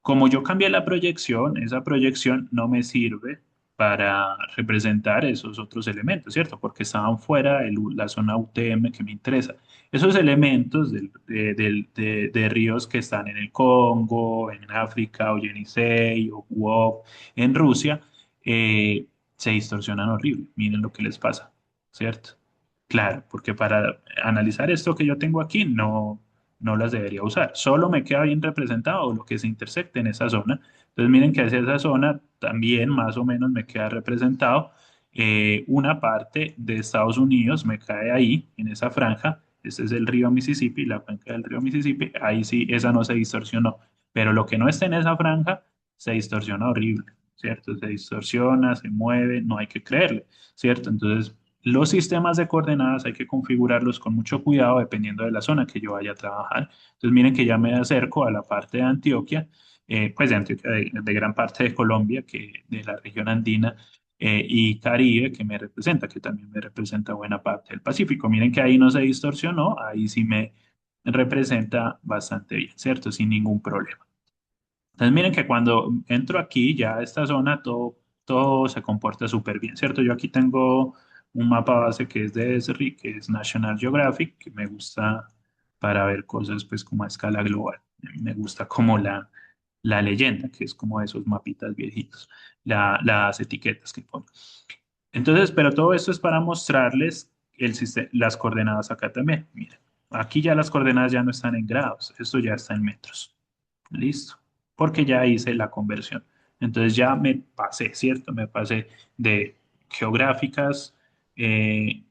Como yo cambié la proyección, esa proyección no me sirve para representar esos otros elementos, ¿cierto? Porque estaban fuera de la zona UTM que me interesa. Esos elementos de ríos que están en el Congo, en África, o Yenisei, o Huop, en Rusia, eh, se distorsionan horrible. Miren lo que les pasa, ¿cierto? Claro, porque para analizar esto que yo tengo aquí, no las debería usar. Solo me queda bien representado lo que se intersecte en esa zona. Entonces miren que hacia esa zona también más o menos me queda representado una parte de Estados Unidos, me cae ahí, en esa franja. Este es el río Mississippi, la cuenca del río Mississippi. Ahí sí, esa no se distorsionó. Pero lo que no está en esa franja se distorsiona horrible, ¿cierto? Se distorsiona, se mueve, no hay que creerle, ¿cierto? Entonces, los sistemas de coordenadas hay que configurarlos con mucho cuidado dependiendo de la zona que yo vaya a trabajar. Entonces, miren que ya me acerco a la parte de Antioquia, pues de Antioquia, de gran parte de Colombia, que de la región andina y Caribe, que me representa, que también me representa buena parte del Pacífico. Miren que ahí no se distorsionó, ahí sí me representa bastante bien, ¿cierto? Sin ningún problema. Entonces miren que cuando entro aquí, ya a esta zona, todo se comporta súper bien, ¿cierto? Yo aquí tengo un mapa base que es de ESRI, que es National Geographic, que me gusta para ver cosas pues como a escala global. Me gusta como la leyenda, que es como esos mapitas viejitos, las etiquetas que pone. Entonces, pero todo esto es para mostrarles las coordenadas acá también. Miren, aquí ya las coordenadas ya no están en grados, esto ya está en metros. Listo, porque ya hice la conversión. Entonces ya me pasé, ¿cierto? Me pasé de geográficas, eh,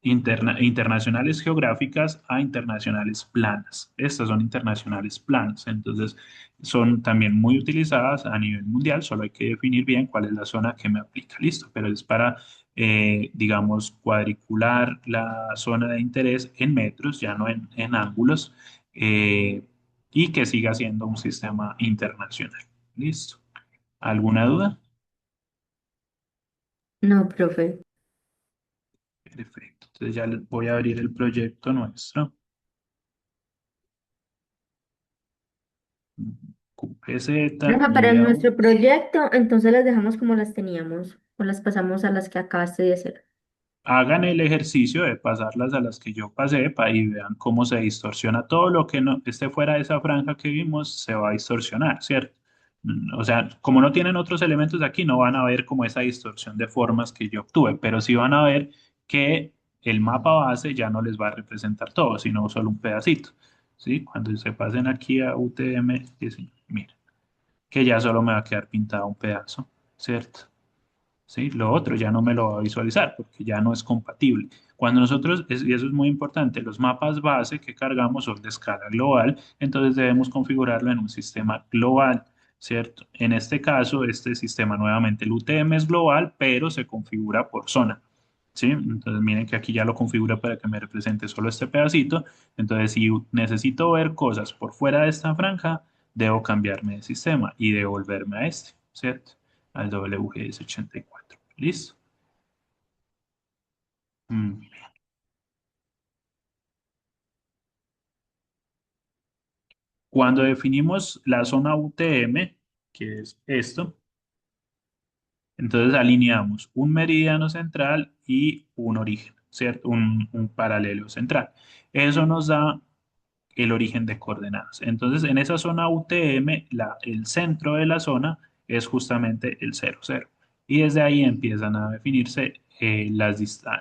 internacionales geográficas a internacionales planas. Estas son internacionales planas, entonces son también muy utilizadas a nivel mundial, solo hay que definir bien cuál es la zona que me aplica. Listo, pero es para, digamos, cuadricular la zona de interés en metros, ya no en ángulos. Y que siga siendo un sistema internacional. ¿Listo? ¿Alguna duda? No, profe. Perfecto. Entonces ya les voy a abrir el proyecto nuestro. QGZ, Profe, pero en layout. nuestro proyecto, entonces las dejamos como las teníamos, o las pasamos a las que acabaste de hacer. Hagan el ejercicio de pasarlas a las que yo pasé para y vean cómo se distorsiona todo lo que no esté fuera de esa franja que vimos, se va a distorsionar, ¿cierto? O sea, como no tienen otros elementos aquí, no van a ver como esa distorsión de formas que yo obtuve, pero sí van a ver que el mapa base ya no les va a representar todo, sino solo un pedacito, ¿sí? Cuando se pasen aquí a UTM-19, miren, que ya solo me va a quedar pintado un pedazo, ¿cierto? ¿Sí? Lo otro ya no me lo va a visualizar porque ya no es compatible. Cuando nosotros, y eso es muy importante, los mapas base que cargamos son de escala global, entonces debemos configurarlo en un sistema global, ¿cierto? En este caso, este sistema nuevamente, el UTM es global, pero se configura por zona, ¿sí? Entonces miren que aquí ya lo configura para que me represente solo este pedacito. Entonces, si necesito ver cosas por fuera de esta franja, debo cambiarme de sistema y devolverme a este, ¿cierto? Al WGS84. ¿Listo? Mm. Cuando definimos la zona UTM, que es esto, entonces alineamos un meridiano central y un origen, ¿cierto? Un paralelo central. Eso nos da el origen de coordenadas. Entonces, en esa zona UTM, el centro de la zona es justamente el 0, 0. Y desde ahí empiezan a definirse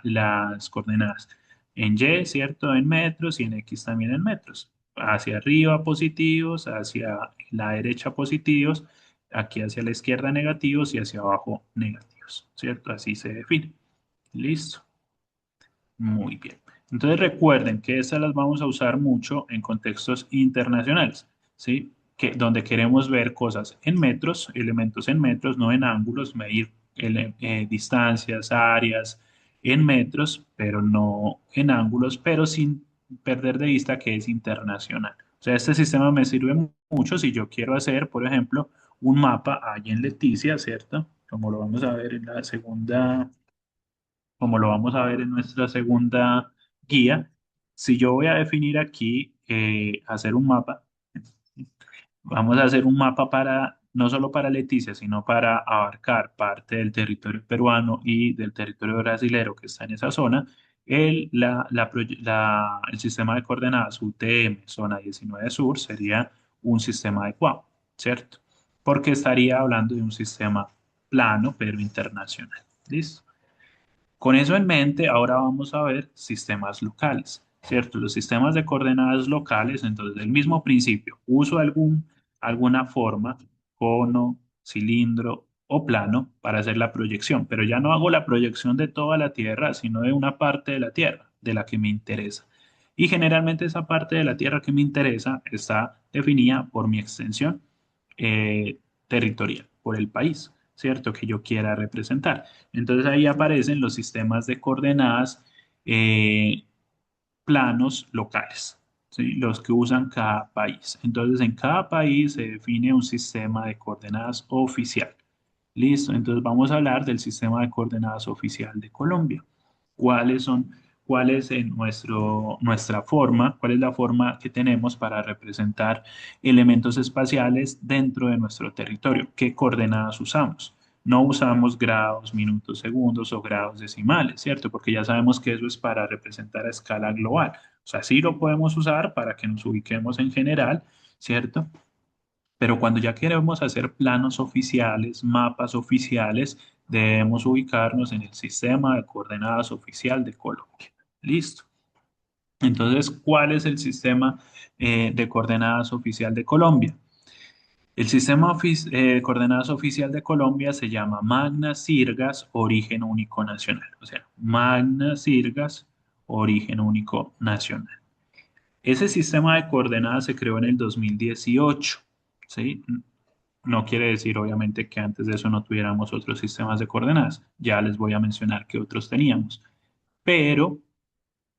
las coordenadas en Y, ¿cierto? En metros y en X también en metros. Hacia arriba positivos, hacia la derecha positivos, aquí hacia la izquierda negativos y hacia abajo negativos, ¿cierto? Así se define. Listo. Muy bien. Entonces recuerden que estas las vamos a usar mucho en contextos internacionales, ¿sí? Donde queremos ver cosas en metros, elementos en metros, no en ángulos, medir distancias, áreas en metros, pero no en ángulos, pero sin perder de vista que es internacional. O sea, este sistema me sirve mucho si yo quiero hacer, por ejemplo, un mapa allí en Leticia, ¿cierto? Como lo vamos a ver en la segunda, como lo vamos a ver en nuestra segunda guía, si yo voy a definir aquí, hacer un mapa, vamos a hacer un mapa para no solo para Leticia, sino para abarcar parte del territorio peruano y del territorio brasilero que está en esa zona, el sistema de coordenadas UTM, zona 19 sur, sería un sistema adecuado, ¿cierto? Porque estaría hablando de un sistema plano, pero internacional. ¿Listo? Con eso en mente, ahora vamos a ver sistemas locales, ¿cierto? Los sistemas de coordenadas locales, entonces, del mismo principio, uso alguna forma, cono, cilindro o plano para hacer la proyección, pero ya no hago la proyección de toda la Tierra, sino de una parte de la Tierra, de la que me interesa. Y generalmente esa parte de la Tierra que me interesa está definida por mi extensión territorial, por el país, ¿cierto? Que yo quiera representar. Entonces ahí aparecen los sistemas de coordenadas eh, planos locales, ¿sí? Los que usan cada país. Entonces en cada país se define un sistema de coordenadas oficial. Listo, entonces vamos a hablar del sistema de coordenadas oficial de Colombia. ¿Cuáles son, cuál es nuestra forma, cuál es la forma que tenemos para representar elementos espaciales dentro de nuestro territorio? ¿Qué coordenadas usamos? No usamos grados, minutos, segundos o grados decimales, ¿cierto? Porque ya sabemos que eso es para representar a escala global. O sea, sí lo podemos usar para que nos ubiquemos en general, ¿cierto? Pero cuando ya queremos hacer planos oficiales, mapas oficiales, debemos ubicarnos en el sistema de coordenadas oficial de Colombia. Listo. Entonces, ¿cuál es el sistema de coordenadas oficial de Colombia? El sistema de coordenadas oficial de Colombia se llama Magna Sirgas Origen Único Nacional. O sea, Magna Sirgas Origen Único Nacional. Ese sistema de coordenadas se creó en el 2018, ¿sí? No quiere decir, obviamente, que antes de eso no tuviéramos otros sistemas de coordenadas. Ya les voy a mencionar qué otros teníamos. Pero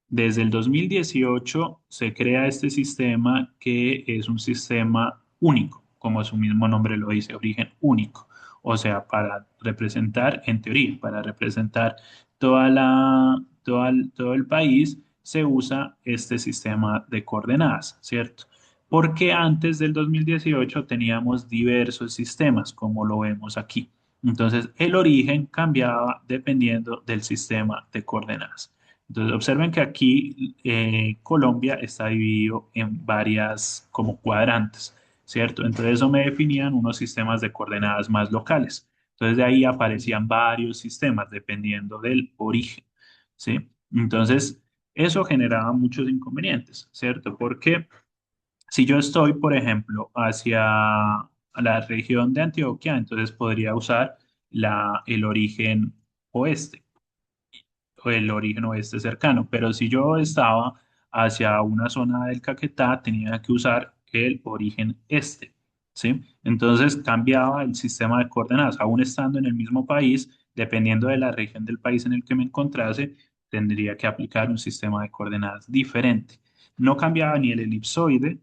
desde el 2018 se crea este sistema que es un sistema único, como su mismo nombre lo dice, origen único. O sea, para representar, en teoría, para representar todo el país, se usa este sistema de coordenadas, ¿cierto? Porque antes del 2018 teníamos diversos sistemas, como lo vemos aquí. Entonces, el origen cambiaba dependiendo del sistema de coordenadas. Entonces, observen que aquí Colombia está dividido en varias como cuadrantes, ¿cierto? Entonces, eso me definían unos sistemas de coordenadas más locales. Entonces, de ahí aparecían varios sistemas dependiendo del origen, ¿sí? Entonces, eso generaba muchos inconvenientes, ¿cierto? Porque si yo estoy, por ejemplo, hacia la región de Antioquia, entonces podría usar el origen oeste o el origen oeste cercano, pero si yo estaba hacia una zona del Caquetá, tenía que usar el origen este, ¿sí? Entonces cambiaba el sistema de coordenadas, aún estando en el mismo país, dependiendo de la región del país en el que me encontrase, tendría que aplicar un sistema de coordenadas diferente. No cambiaba ni el elipsoide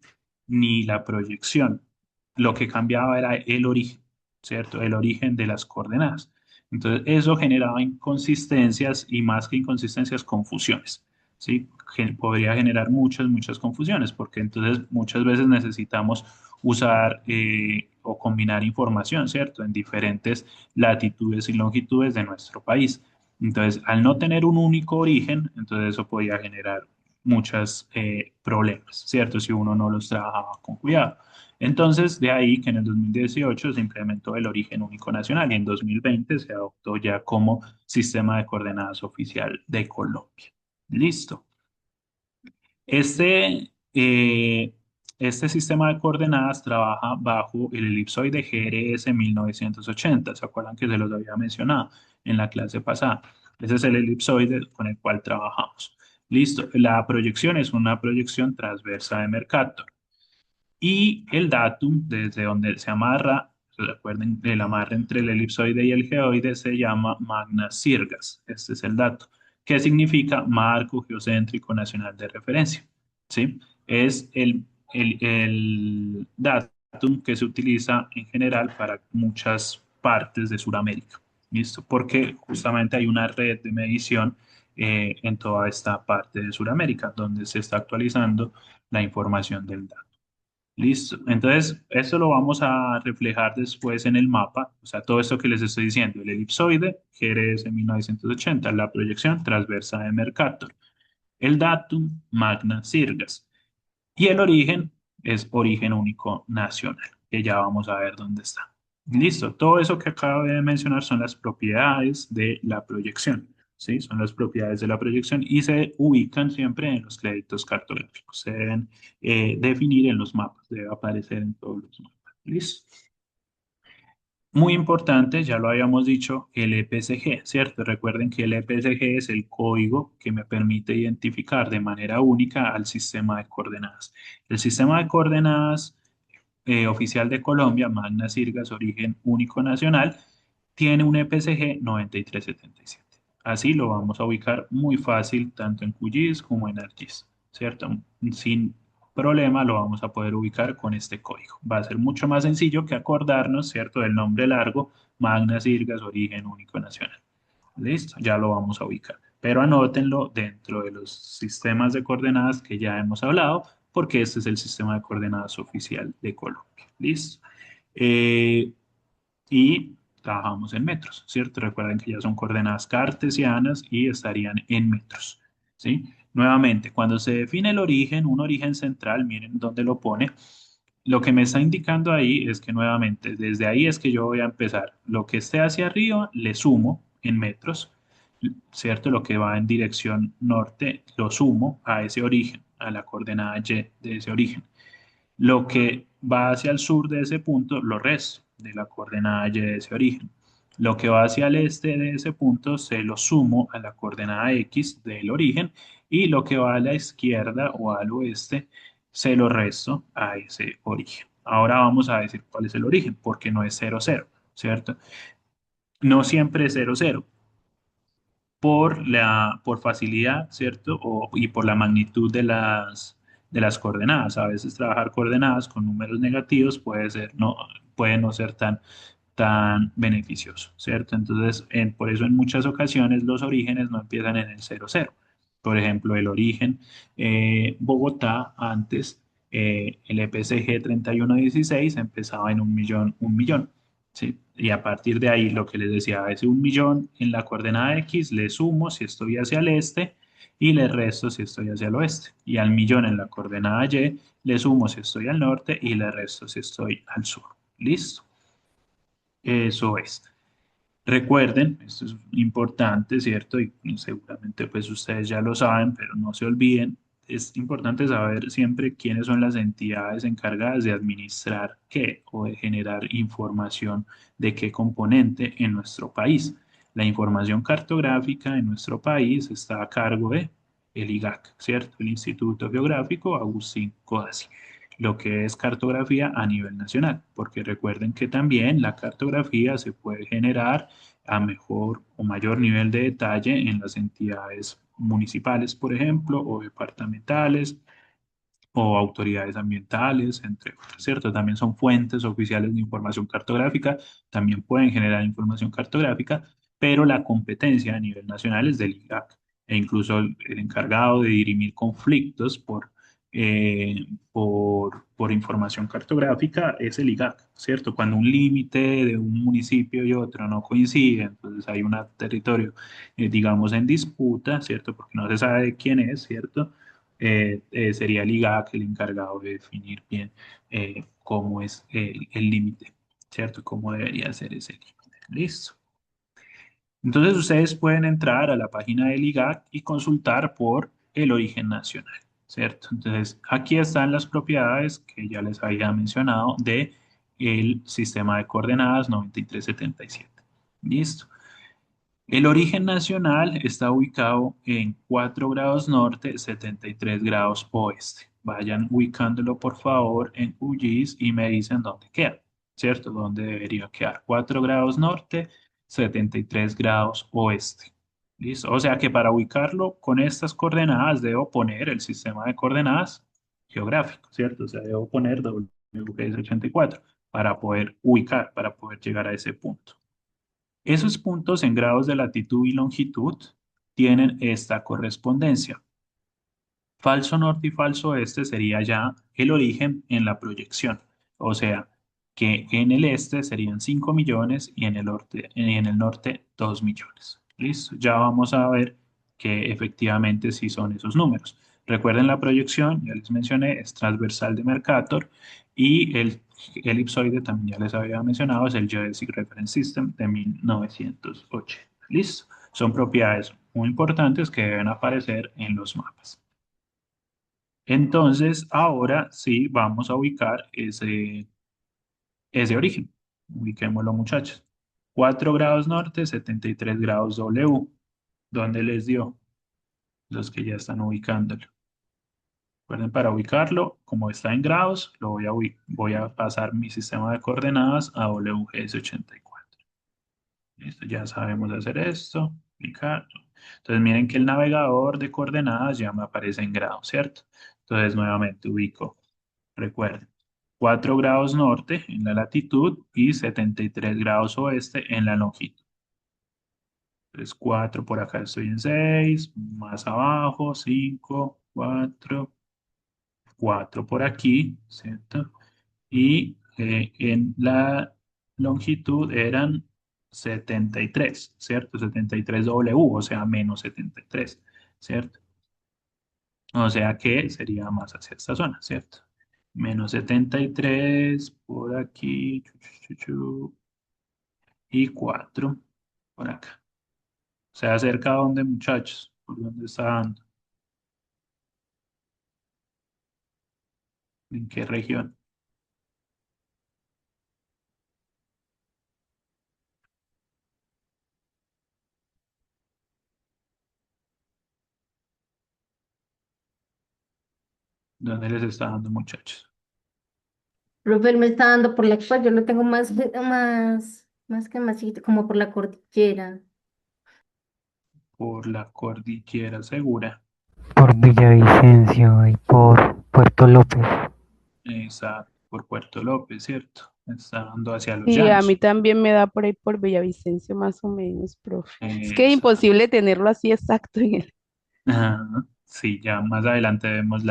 ni la proyección. Lo que cambiaba era el origen, ¿cierto? El origen de las coordenadas. Entonces, eso generaba inconsistencias y más que inconsistencias, confusiones, ¿sí? Podría generar muchas confusiones, porque entonces muchas veces necesitamos usar o combinar información, ¿cierto? En diferentes latitudes y longitudes de nuestro país. Entonces, al no tener un único origen, entonces eso podía generar muchos problemas, ¿cierto? Si uno no los trabajaba con cuidado. Entonces, de ahí que en el 2018 se implementó el origen único nacional y en 2020 se adoptó ya como sistema de coordenadas oficial de Colombia. Listo. Este, eh, este sistema de coordenadas trabaja bajo el elipsoide GRS 1980. ¿Se acuerdan que se los había mencionado en la clase pasada? Ese es el elipsoide con el cual trabajamos. Listo. La proyección es una proyección transversa de Mercator. Y el datum, desde donde se amarra, recuerden, el amarre entre el elipsoide y el geoide se llama Magna Sirgas. Este es el dato. ¿Qué significa marco geocéntrico nacional de referencia? ¿Sí? Es el datum que se utiliza en general para muchas partes de Sudamérica. ¿Listo? Porque justamente hay una red de medición en toda esta parte de Sudamérica donde se está actualizando la información del dato. Listo. Entonces, esto lo vamos a reflejar después en el mapa. O sea, todo esto que les estoy diciendo, el elipsoide, GRS 1980, la proyección transversa de Mercator, el datum, Magna Sirgas. Y el origen es origen único nacional, que ya vamos a ver dónde está. Listo, todo eso que acabo de mencionar son las propiedades de la proyección, ¿sí? Son las propiedades de la proyección y se ubican siempre en los créditos cartográficos. Se deben definir en los mapas, debe aparecer en todos los mapas. ¿Listo? Muy importante, ya lo habíamos dicho, el EPSG, ¿cierto? Recuerden que el EPSG es el código que me permite identificar de manera única al sistema de coordenadas. El sistema de coordenadas oficial de Colombia, Magna Sirgas, origen único nacional, tiene un EPSG 9377. Así lo vamos a ubicar muy fácil tanto en QGIS como en ArcGIS, ¿cierto? Sin problema lo vamos a poder ubicar con este código. Va a ser mucho más sencillo que acordarnos, ¿cierto? Del nombre largo, Magna Sirgas, origen único nacional. Listo, ya lo vamos a ubicar. Pero anótenlo dentro de los sistemas de coordenadas que ya hemos hablado, porque este es el sistema de coordenadas oficial de Colombia. Listo. Eh, y trabajamos en metros, ¿cierto? Recuerden que ya son coordenadas cartesianas y estarían en metros, ¿sí? Nuevamente, cuando se define el origen, un origen central, miren dónde lo pone, lo que me está indicando ahí es que nuevamente, desde ahí es que yo voy a empezar. Lo que esté hacia arriba, le sumo en metros, ¿cierto? Lo que va en dirección norte, lo sumo a ese origen, a la coordenada Y de ese origen. Lo que va hacia el sur de ese punto, lo resto de la coordenada Y de ese origen. Lo que va hacia el este de ese punto se lo sumo a la coordenada X del origen y lo que va a la izquierda o al oeste se lo resto a ese origen. Ahora vamos a decir cuál es el origen, porque no es 0, 0, ¿cierto? No siempre es 0, 0 por facilidad, ¿cierto? Y por la magnitud de las coordenadas. A veces trabajar coordenadas con números negativos puede no ser tan beneficioso, ¿cierto? Entonces, por eso en muchas ocasiones los orígenes no empiezan en el 0, 0. Por ejemplo, el origen Bogotá antes, el EPCG 3116 empezaba en 1.000.000, 1.000.000. ¿Sí? Y a partir de ahí, lo que les decía, a ese 1.000.000 en la coordenada X le sumo si estoy hacia el este y le resto si estoy hacia el oeste. Y al millón en la coordenada Y le sumo si estoy al norte y le resto si estoy al sur. ¿Listo? Eso es. Recuerden, esto es importante, ¿cierto? Y seguramente pues ustedes ya lo saben, pero no se olviden, es importante saber siempre quiénes son las entidades encargadas de administrar qué o de generar información de qué componente en nuestro país. La información cartográfica en nuestro país está a cargo de el IGAC, ¿cierto? El Instituto Geográfico Agustín Codazzi, lo que es cartografía a nivel nacional, porque recuerden que también la cartografía se puede generar a mejor o mayor nivel de detalle en las entidades municipales, por ejemplo, o departamentales, o autoridades ambientales, entre otras, ¿cierto? También son fuentes oficiales de información cartográfica, también pueden generar información cartográfica, pero la competencia a nivel nacional es del IGAC, e incluso el encargado de dirimir conflictos por información cartográfica es el IGAC, ¿cierto? Cuando un límite de un municipio y otro no coincide, entonces hay un territorio, digamos, en disputa, ¿cierto? Porque no se sabe de quién es, ¿cierto? Sería el IGAC el encargado de definir bien cómo es el límite, ¿cierto? Cómo debería ser ese límite. Listo. Entonces ustedes pueden entrar a la página del IGAC y consultar por el origen nacional, ¿cierto? Entonces aquí están las propiedades que ya les había mencionado de el sistema de coordenadas 9377. Listo. El origen nacional está ubicado en 4 grados norte, 73 grados oeste. Vayan ubicándolo por favor en QGIS y me dicen dónde queda, ¿cierto? ¿Dónde debería quedar? 4 grados norte, 73 grados oeste. ¿Listo? O sea que para ubicarlo con estas coordenadas debo poner el sistema de coordenadas geográfico, ¿cierto? O sea, debo poner WGS 84 para poder ubicar, para poder llegar a ese punto. Esos puntos en grados de latitud y longitud tienen esta correspondencia. Falso norte y falso este sería ya el origen en la proyección. O sea, que en el este serían 5 millones y en el norte 2 millones. Listo, ya vamos a ver que efectivamente sí son esos números. Recuerden la proyección, ya les mencioné, es transversal de Mercator y el elipsoide también ya les había mencionado, es el Geodesic Reference System de 1980. Listo, son propiedades muy importantes que deben aparecer en los mapas. Entonces, ahora sí vamos a ubicar ese origen. Ubiquémoslo, muchachos. 4 grados norte, 73 grados W. ¿Dónde les dio? Los que ya están ubicándolo. Recuerden, para ubicarlo, como está en grados, voy a pasar mi sistema de coordenadas a WGS84. Listo, ya sabemos hacer esto. Ubicar. Entonces, miren que el navegador de coordenadas ya me aparece en grados, ¿cierto? Entonces, nuevamente ubico. Recuerden, 4 grados norte en la latitud y 73 grados oeste en la longitud. Entonces, 4 por acá estoy en 6, más abajo, 5, 4, 4 por aquí, ¿cierto? Y en la longitud eran 73, ¿cierto? 73 W, o sea, menos 73, ¿cierto? O sea que sería más hacia esta zona, ¿cierto? Menos 73 por aquí, y 4 por acá. O sea, cerca de donde, muchachos, por donde está dando, en qué región, dónde les está dando, muchachos. Profe, él me está dando por la cual yo lo tengo más que más chiquito, como por la cordillera. Por la cordillera segura. Por Villavicencio y por Puerto López. Esa por Puerto López, ¿cierto? Está dando hacia los Sí, a mí llanos. también me da por ahí por Villavicencio más o menos, profe. Es que es Esa. imposible tenerlo así exacto en el... Ajá. Sí, ya más adelante vemos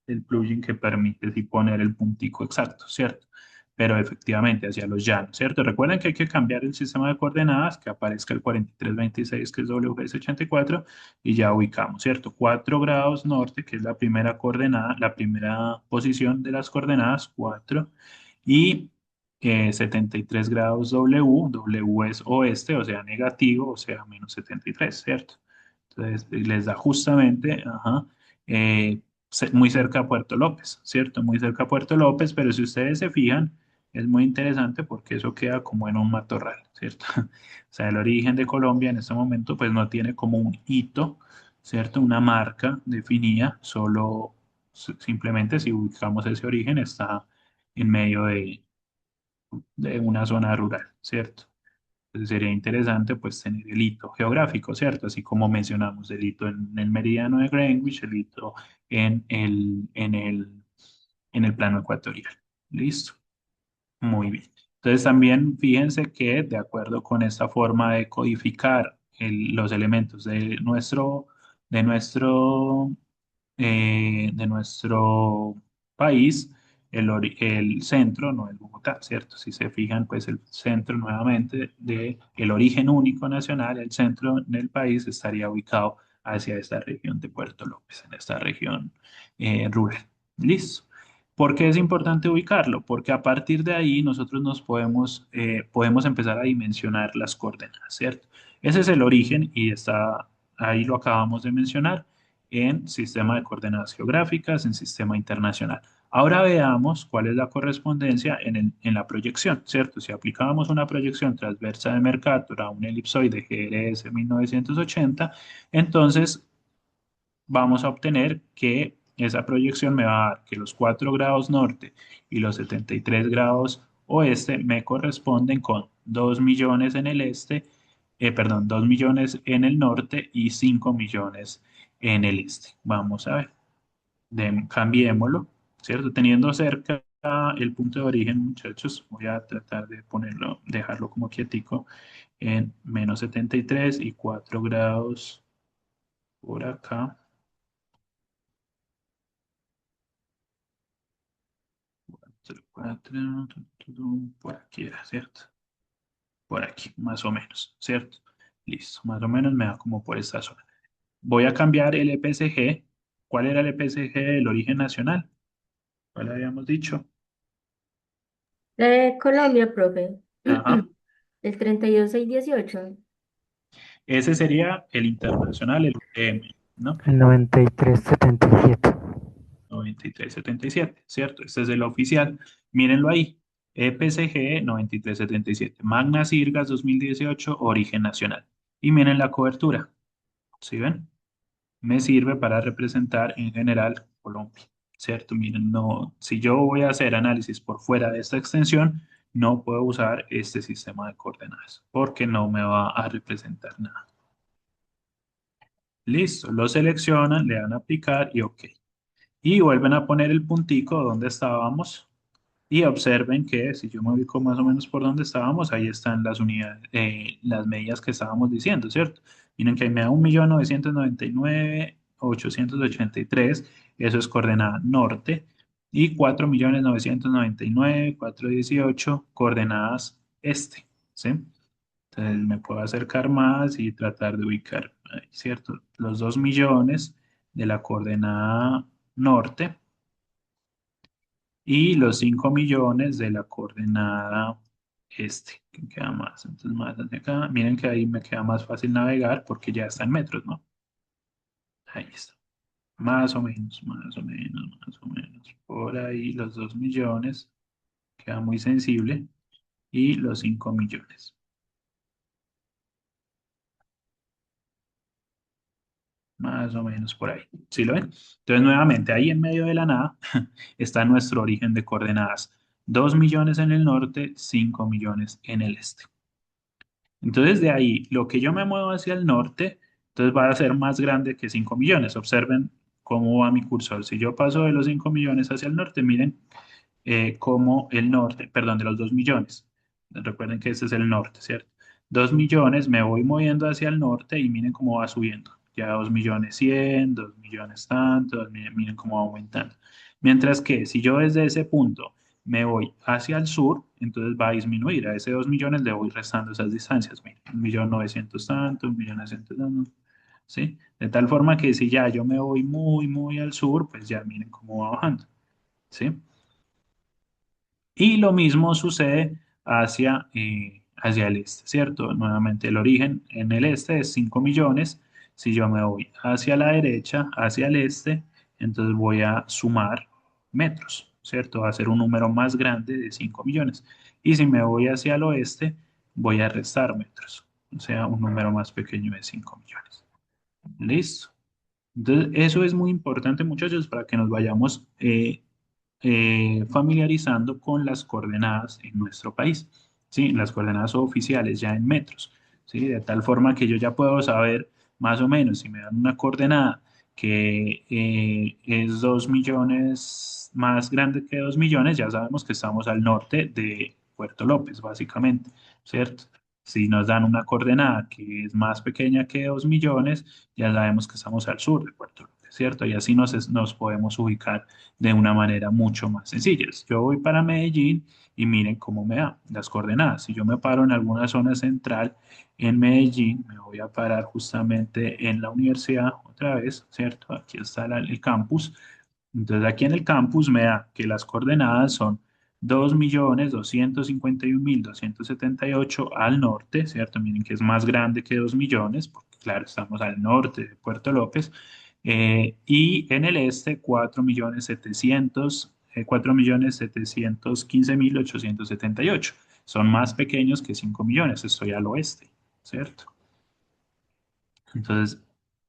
el plugin que permite sí poner el puntico exacto, ¿cierto? Pero efectivamente hacia los llanos, ¿cierto? Recuerden que hay que cambiar el sistema de coordenadas, que aparezca el 4326, que es WGS84, y ya ubicamos, ¿cierto? 4 grados norte, que es la primera coordenada, la primera posición de las coordenadas, 4, y 73 grados W es oeste, o sea, negativo, o sea, menos 73, ¿cierto? Entonces, les da justamente, ajá, muy cerca a Puerto López, ¿cierto? Muy cerca a Puerto López, pero si ustedes se fijan, es muy interesante porque eso queda como en un matorral, ¿cierto? O sea, el origen de Colombia en este momento, pues no tiene como un hito, ¿cierto? Una marca definida, solo simplemente si buscamos ese origen está en medio de una zona rural, ¿cierto? Entonces sería interesante pues tener el hito geográfico, ¿cierto? Así como mencionamos el hito en el meridiano de Greenwich, el hito en el plano ecuatorial. ¿Listo? Muy bien. Entonces también fíjense que de acuerdo con esta forma de codificar los elementos de nuestro de nuestro país, el centro, no el Bogotá, ¿cierto? Si se fijan, pues el centro nuevamente de el origen único nacional, el centro del país estaría ubicado hacia esta región de Puerto López, en esta región rural. ¿Listo? ¿Por qué es importante ubicarlo? Porque a partir de ahí nosotros podemos empezar a dimensionar las coordenadas, ¿cierto? Ese es el origen y ahí lo acabamos de mencionar en sistema de coordenadas geográficas, en sistema internacional. Ahora veamos cuál es la correspondencia en la proyección, ¿cierto? Si aplicábamos una proyección transversa de Mercator a un elipsoide GRS 1980, entonces vamos a obtener que esa proyección me va a dar que los 4 grados norte y los 73 grados oeste me corresponden con 2 millones en el este, perdón, 2 millones en el norte y 5 millones en el este. Vamos a ver, cambiémoslo, ¿cierto? Teniendo cerca el punto de origen, muchachos, voy a tratar de ponerlo, dejarlo como quietico en menos 73 y 4 grados por acá. 04, por aquí era, ¿cierto? Por aquí, más o menos, ¿cierto? Listo, más o menos me da como por esta zona. Voy a cambiar el EPCG. ¿Cuál era el EPCG del origen nacional? ¿Cuál habíamos dicho? Colombia, profe. Ajá. El 32618. Ese sería el internacional, el UTM, ¿no? El 9377. 9377, ¿cierto? Este es el oficial. Mírenlo ahí. EPCG 9377. Magna Sirgas 2018, origen nacional. Y miren la cobertura. ¿Sí ven? Me sirve para representar en general Colombia, ¿cierto? Miren, no, si yo voy a hacer análisis por fuera de esta extensión, no puedo usar este sistema de coordenadas porque no me va a representar nada. Listo, lo seleccionan, le dan a aplicar y OK. Y vuelven a poner el puntico donde estábamos y observen que si yo me ubico más o menos por donde estábamos, ahí están las unidades, las medidas que estábamos diciendo, ¿cierto? Miren que ahí me da 1.999.883, eso es coordenada norte, y 4.999.418 coordenadas este, ¿sí? Entonces me puedo acercar más y tratar de ubicar, ahí, ¿cierto? Los 2 millones de la coordenada norte y los 5 millones de la coordenada este, que queda más. Entonces, más hacia acá. Miren que ahí me queda más fácil navegar porque ya está en metros, ¿no? Ahí está. Más o menos, más o menos, más o menos. Por ahí los 2 millones, queda muy sensible. Y los 5 millones, más o menos por ahí. ¿Sí lo ven? Entonces, nuevamente, ahí en medio de la nada está nuestro origen de coordenadas. 2 millones en el norte, 5 millones en el este. Entonces de ahí, lo que yo me muevo hacia el norte, entonces va a ser más grande que 5 millones. Observen cómo va mi cursor. Si yo paso de los 5 millones hacia el norte, miren cómo el norte, perdón, de los 2 millones. Recuerden que este es el norte, ¿cierto? 2 millones, me voy moviendo hacia el norte y miren cómo va subiendo. Ya 2 millones 100, 2 millones tanto, miren cómo va aumentando. Mientras que si yo desde ese punto me voy hacia el sur, entonces va a disminuir. A ese 2 millones le voy restando esas distancias. Miren, 1.900.000 tanto, 1.900.000 tanto, ¿sí? De tal forma que si ya yo me voy muy, muy al sur, pues ya miren cómo va bajando, ¿sí? Y lo mismo sucede hacia el este, ¿cierto? Nuevamente el origen en el este es 5 millones. Si yo me voy hacia la derecha, hacia el este, entonces voy a sumar metros, ¿cierto? Va a ser un número más grande de 5 millones. Y si me voy hacia el oeste, voy a restar metros, o sea, un número más pequeño de 5 millones. ¿Listo? Entonces, eso es muy importante, muchachos, para que nos vayamos familiarizando con las coordenadas en nuestro país, ¿sí? Las coordenadas oficiales ya en metros, ¿sí? De tal forma que yo ya puedo saber más o menos si me dan una coordenada que es 2 millones más grande que 2 millones, ya sabemos que estamos al norte de Puerto López, básicamente, ¿cierto? Si nos dan una coordenada que es más pequeña que 2 millones, ya sabemos que estamos al sur de Puerto López, ¿cierto? Y así nos podemos ubicar de una manera mucho más sencilla. Yo voy para Medellín y miren cómo me da las coordenadas. Si yo me paro en alguna zona central en Medellín, me voy a parar justamente en la universidad otra vez, ¿cierto? Aquí está el campus. Entonces aquí en el campus me da que las coordenadas son 2.251.278 al norte, ¿cierto? Miren que es más grande que 2 millones, porque claro, estamos al norte de Puerto López. Y en el este, 4.715.878. Son más pequeños que 5 millones, estoy al oeste, ¿cierto? Entonces,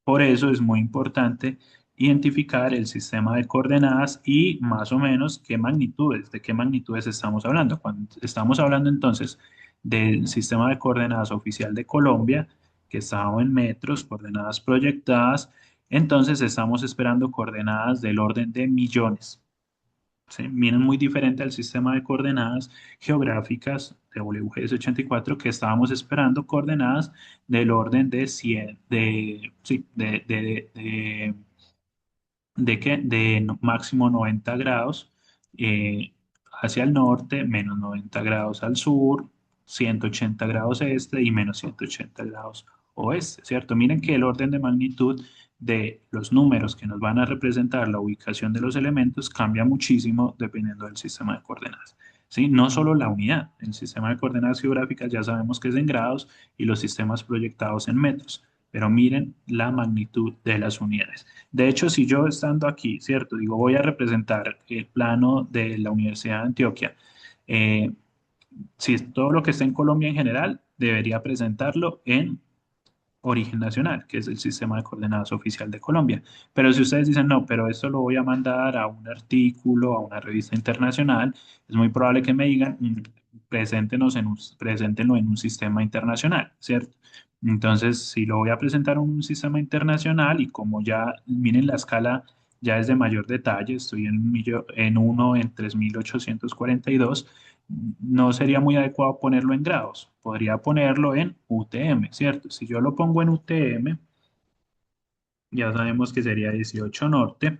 por eso es muy importante identificar el sistema de coordenadas y más o menos de qué magnitudes estamos hablando. Cuando estamos hablando entonces del sistema de coordenadas oficial de Colombia, que está en metros, coordenadas proyectadas, entonces estamos esperando coordenadas del orden de millones. ¿Sí? Miren, muy diferente al sistema de coordenadas geográficas de WGS 84 que estábamos esperando coordenadas del orden de 100, sí, ¿de qué? De máximo 90 grados hacia el norte, menos 90 grados al sur, 180 grados este y menos 180 grados oeste, ¿cierto? Miren que el orden de magnitud de los números que nos van a representar la ubicación de los elementos cambia muchísimo dependiendo del sistema de coordenadas. ¿Sí? No solo la unidad, el sistema de coordenadas geográficas ya sabemos que es en grados y los sistemas proyectados en metros, pero miren la magnitud de las unidades. De hecho, si yo estando aquí, ¿cierto? Digo, voy a representar el plano de la Universidad de Antioquia. eh, si todo lo que está en Colombia en general, debería presentarlo en origen nacional, que es el sistema de coordenadas oficial de Colombia. Pero si ustedes dicen, no, pero esto lo voy a mandar a un artículo, a una revista internacional, es muy probable que me digan, preséntenlo en un sistema internacional, ¿cierto? Entonces, si lo voy a presentar en un sistema internacional y como ya, miren la escala, ya es de mayor detalle, estoy en 1 en 3842, no sería muy adecuado ponerlo en grados. Podría ponerlo en UTM, ¿cierto? Si yo lo pongo en UTM, ya sabemos que sería 18 norte.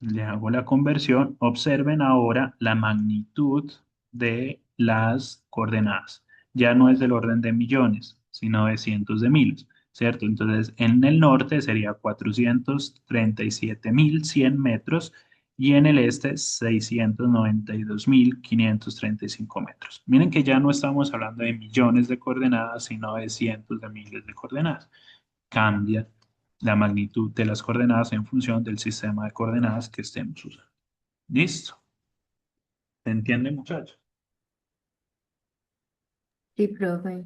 Le hago la conversión. Observen ahora la magnitud de las coordenadas. Ya no es del orden de millones, sino de cientos de miles, ¿cierto? Entonces, en el norte sería 437.100 metros y en el este 692.535 metros. Miren que ya no estamos hablando de millones de coordenadas, sino de cientos de miles de coordenadas. Cambia la magnitud de las coordenadas en función del sistema de coordenadas que estemos usando. ¿Listo? ¿Se entiende, muchachos? Sí, profe.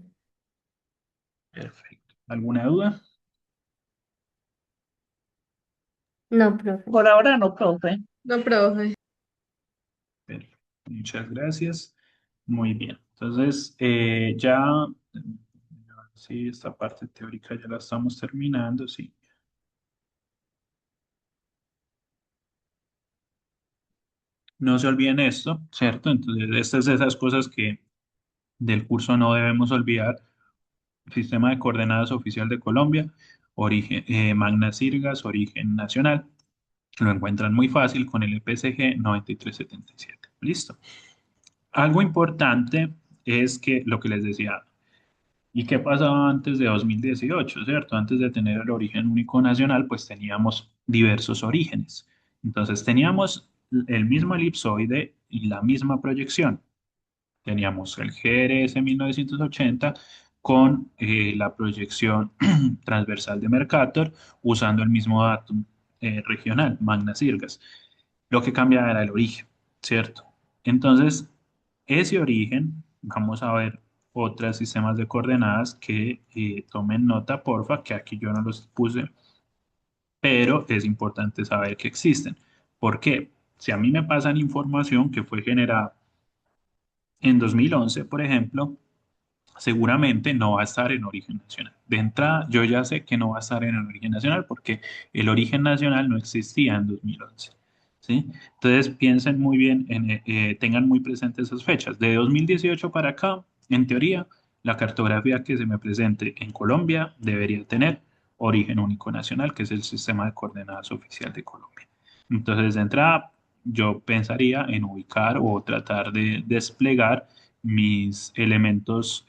Perfecto. ¿Alguna duda? No, profe. Por ahora no, profe. No, profe. Perfecto. Muchas gracias. Muy bien. Entonces, sí, esta parte teórica ya la estamos terminando, sí. No se olviden esto, ¿cierto? Entonces, estas de esas cosas que del curso no debemos olvidar. Sistema de coordenadas oficial de Colombia, origen, Magna Sirgas, origen nacional. Lo encuentran muy fácil con el EPCG 9377. Listo. Algo importante es que lo que les decía, ¿y qué pasaba antes de 2018, cierto? Antes de tener el origen único nacional, pues teníamos diversos orígenes. Entonces teníamos el mismo elipsoide y la misma proyección. Teníamos el GRS 1980 con la proyección transversal de Mercator usando el mismo datum regional, Magna Sirgas. Lo que cambiaba era el origen, ¿cierto? Entonces, ese origen, vamos a ver otros sistemas de coordenadas que tomen nota, porfa, que aquí yo no los puse, pero es importante saber que existen. ¿Por qué? Si a mí me pasan información que fue generada en 2011, por ejemplo, seguramente no va a estar en origen nacional. De entrada, yo ya sé que no va a estar en el origen nacional porque el origen nacional no existía en 2011. ¿Sí? Entonces piensen muy bien, tengan muy presentes esas fechas. De 2018 para acá, en teoría, la cartografía que se me presente en Colombia debería tener origen único nacional, que es el sistema de coordenadas oficial de Colombia. Entonces, de entrada, yo pensaría en ubicar o tratar de desplegar mis elementos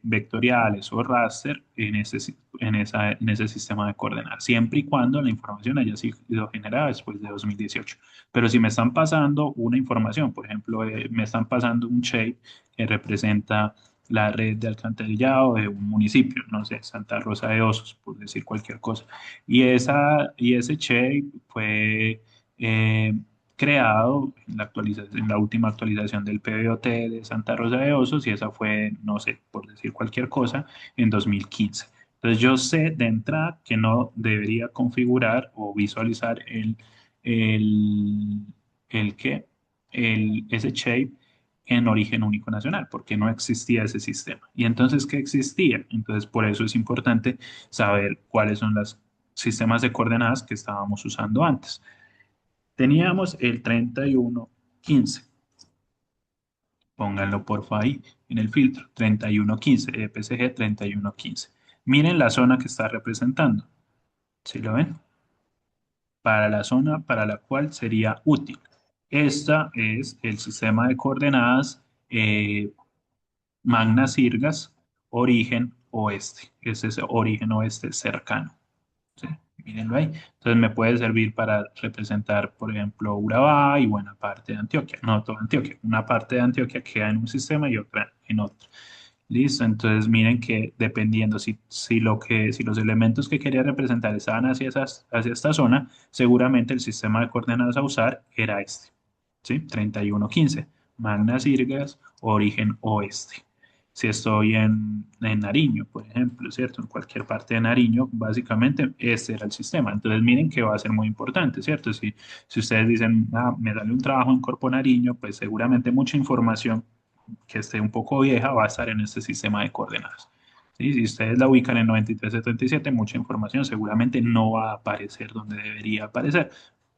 vectoriales o raster en ese sistema de coordenadas, siempre y cuando la información haya sido generada después de 2018. Pero si me están pasando una información, por ejemplo, me están pasando un shape que representa la red de alcantarillado de un municipio, no sé, Santa Rosa de Osos, por decir cualquier cosa. Y ese shape fue eh, creado en la última actualización del PBOT de Santa Rosa de Osos y esa fue, no sé, por decir cualquier cosa, en 2015. Entonces yo sé de entrada que no debería configurar o visualizar el, ¿qué? Ese shape en origen único nacional, porque no existía ese sistema. ¿Y entonces qué existía? Entonces por eso es importante saber cuáles son los sistemas de coordenadas que estábamos usando antes. Teníamos el 3115. Pónganlo porfa ahí en el filtro. 3115, EPCG 3115. Miren la zona que está representando. ¿Sí lo ven? para la zona para la cual sería útil. Esta es el sistema de coordenadas Magna Sirgas, origen oeste. Ese es origen oeste cercano. ¿Sí? Mírenlo ahí. Entonces me puede servir para representar, por ejemplo, Urabá y buena parte de Antioquia. No toda Antioquia. Una parte de Antioquia queda en un sistema y otra en otro. Listo. Entonces miren que dependiendo si los elementos que quería representar estaban hacia esta zona, seguramente el sistema de coordenadas a usar era este. ¿Sí? 3115. Magna Sirgas, origen oeste. Si estoy en Nariño, por ejemplo, ¿cierto? En cualquier parte de Nariño, básicamente este era el sistema. Entonces miren que va a ser muy importante, ¿cierto? Si ustedes dicen, ah, me sale un trabajo en Corpo Nariño, pues seguramente mucha información que esté un poco vieja va a estar en este sistema de coordenadas. ¿Sí? Si ustedes la ubican en 9377, mucha información seguramente no va a aparecer donde debería aparecer.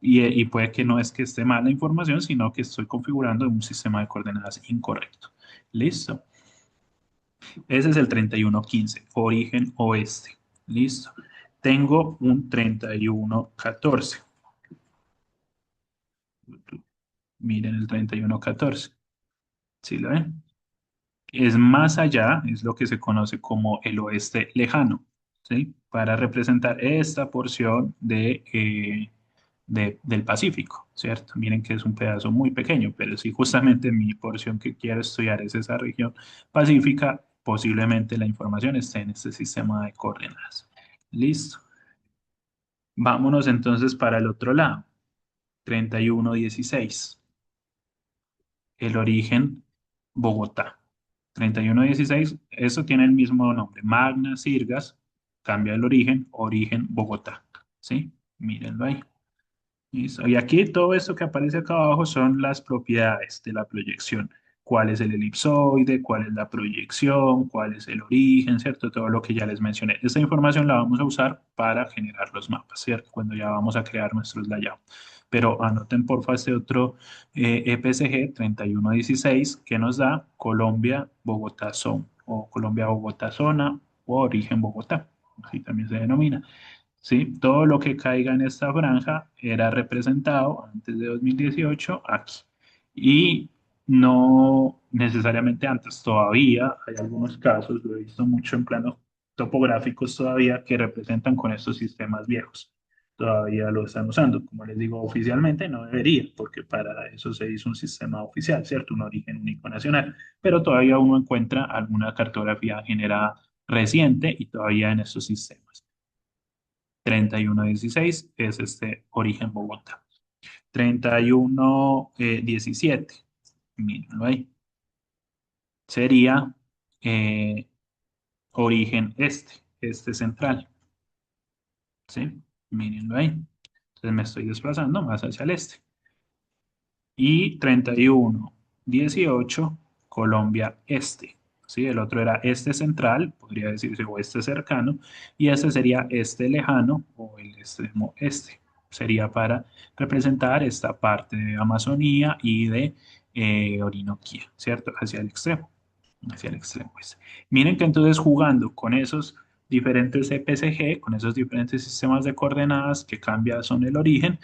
Y puede que no es que esté mal la información, sino que estoy configurando un sistema de coordenadas incorrecto. ¿Listo? Ese es el 3115, origen oeste. Listo. Tengo un 3114. Miren el 3114. ¿Sí lo ven? Es más allá, es lo que se conoce como el oeste lejano, ¿sí? Para representar esta porción del Pacífico, ¿cierto? Miren que es un pedazo muy pequeño, pero si justamente mi porción que quiero estudiar es esa región pacífica, posiblemente la información esté en este sistema de coordenadas. Listo. Vámonos entonces para el otro lado. 3116. El origen, Bogotá. 3116, eso tiene el mismo nombre. Magna Sirgas, cambia el origen, origen Bogotá. ¿Sí? Mírenlo ahí. Listo. Y aquí todo esto que aparece acá abajo son las propiedades de la proyección. ¿Cuál es el elipsoide? ¿Cuál es la proyección? ¿Cuál es el origen? ¿Cierto? Todo lo que ya les mencioné. Esta información la vamos a usar para generar los mapas, ¿cierto? Cuando ya vamos a crear nuestros layouts. Pero anoten porfa este otro EPCG 3116 que nos da Colombia-Bogotá Zone o Colombia-Bogotá Zona o Origen Bogotá. Así también se denomina. ¿Sí? Todo lo que caiga en esta franja era representado antes de 2018 aquí. Y no necesariamente antes, todavía hay algunos casos, lo he visto mucho en planos topográficos todavía, que representan con estos sistemas viejos. Todavía lo están usando. Como les digo, oficialmente no debería, porque para eso se hizo un sistema oficial, ¿cierto? Un origen único nacional. Pero todavía uno encuentra alguna cartografía generada reciente y todavía en estos sistemas. 3116 es este origen Bogotá. 3117, mírenlo ahí, sería eh, origen este central, ¿sí? Mírenlo ahí. Entonces me estoy desplazando más hacia el este. Y 3118, Colombia Este. ¿Sí? El otro era este central, podría decirse oeste cercano, y este sería este lejano o el extremo este. Sería para representar esta parte de Amazonía y de Orinoquía, ¿cierto? Hacia el extremo este. Miren que entonces jugando con esos diferentes EPCG, con esos diferentes sistemas de coordenadas que cambian son el origen,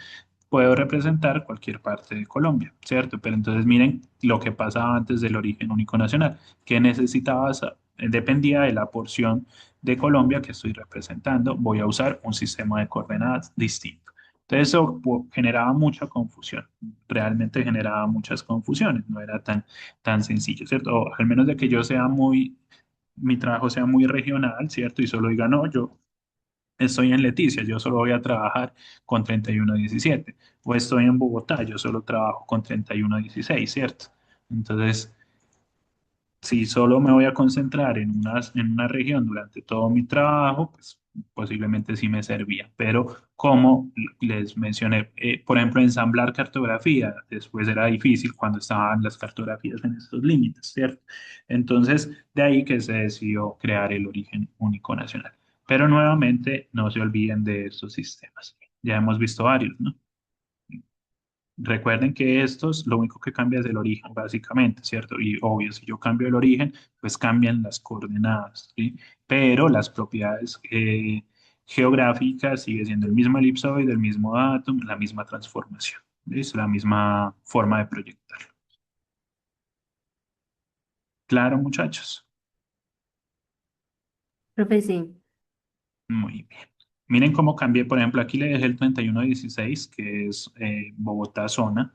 puedo representar cualquier parte de Colombia, ¿cierto? Pero entonces miren lo que pasaba antes del origen único nacional, que necesitabas, dependía de la porción de Colombia que estoy representando, voy a usar un sistema de coordenadas distinto. Entonces eso generaba mucha confusión, realmente generaba muchas confusiones, no era tan sencillo, ¿cierto? O al menos de que yo sea mi trabajo sea muy regional, ¿cierto? Y solo diga, no, yo estoy en Leticia, yo solo voy a trabajar con 3117. O estoy en Bogotá, yo solo trabajo con 3116, ¿cierto? Entonces, si solo me voy a concentrar en una región durante todo mi trabajo, pues posiblemente sí me servía. Pero como les mencioné, por ejemplo, ensamblar cartografía, después era difícil cuando estaban las cartografías en estos límites, ¿cierto? Entonces, de ahí que se decidió crear el origen único nacional. Pero nuevamente, no se olviden de estos sistemas. Ya hemos visto varios, ¿no? Recuerden que estos lo único que cambia es el origen, básicamente, ¿cierto? Y obvio, si yo cambio el origen, pues cambian las coordenadas, ¿sí? Pero las propiedades geográfica sigue siendo el mismo elipsoide, el mismo datum, la misma transformación. ¿Listo? La misma forma de proyectarlo. Claro, muchachos. Profe, sí. Muy bien. Miren cómo cambié, por ejemplo, aquí le dejé el 3116, que es Bogotá zona.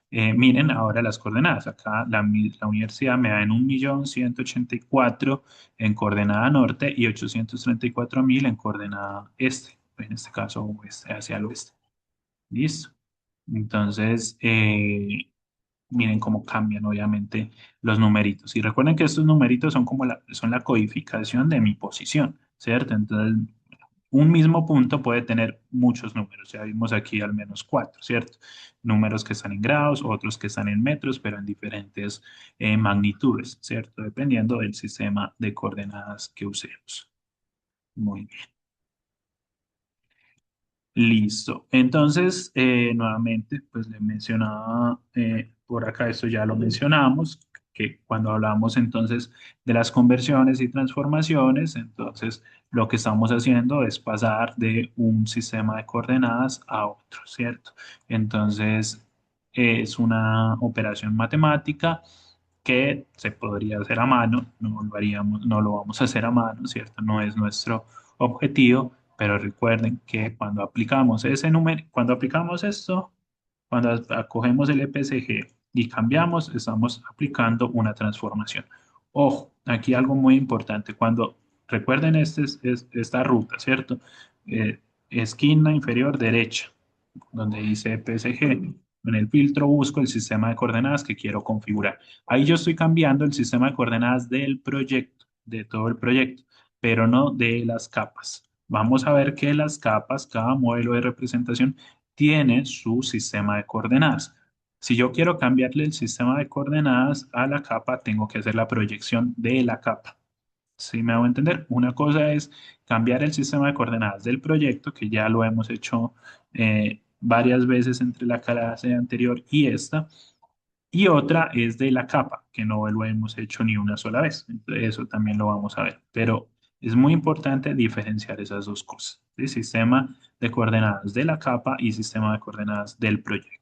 Miren ahora las coordenadas. Acá la universidad me da en 1.184.000 en coordenada norte y 834.000 en coordenada este. En este caso, oeste, hacia el oeste. ¿Listo? Entonces, miren cómo cambian, obviamente, los numeritos. Y recuerden que estos numeritos son como son la codificación de mi posición, ¿cierto? Entonces, un mismo punto puede tener muchos números. Ya vimos aquí al menos cuatro, ¿cierto? Números que están en grados, otros que están en metros, pero en diferentes magnitudes, ¿cierto? Dependiendo del sistema de coordenadas que usemos. Muy bien. Listo. Entonces, nuevamente, pues le mencionaba por acá, esto ya lo mencionamos, que cuando hablamos entonces de las conversiones y transformaciones, entonces lo que estamos haciendo es pasar de un sistema de coordenadas a otro, ¿cierto? Entonces, es una operación matemática que se podría hacer a mano, no lo haríamos, no lo vamos a hacer a mano, ¿cierto? No es nuestro objetivo, pero recuerden que cuando aplicamos ese número, cuando aplicamos esto, cuando acogemos el EPSG y cambiamos, estamos aplicando una transformación. Ojo, aquí algo muy importante, cuando recuerden esta ruta, ¿cierto? Eh, esquina inferior derecha, donde dice PSG. En el filtro busco el sistema de coordenadas que quiero configurar. Ahí yo estoy cambiando el sistema de coordenadas del proyecto, de todo el proyecto, pero no de las capas. Vamos a ver que las capas, cada modelo de representación, tiene su sistema de coordenadas. Si yo quiero cambiarle el sistema de coordenadas a la capa, tengo que hacer la proyección de la capa. ¿Sí me hago entender? Una cosa es cambiar el sistema de coordenadas del proyecto, que ya lo hemos hecho varias veces entre la clase anterior y esta, y otra es de la capa, que no lo hemos hecho ni una sola vez. Entonces, eso también lo vamos a ver. Pero es muy importante diferenciar esas dos cosas, ¿sí? Sistema de coordenadas de la capa y sistema de coordenadas del proyecto.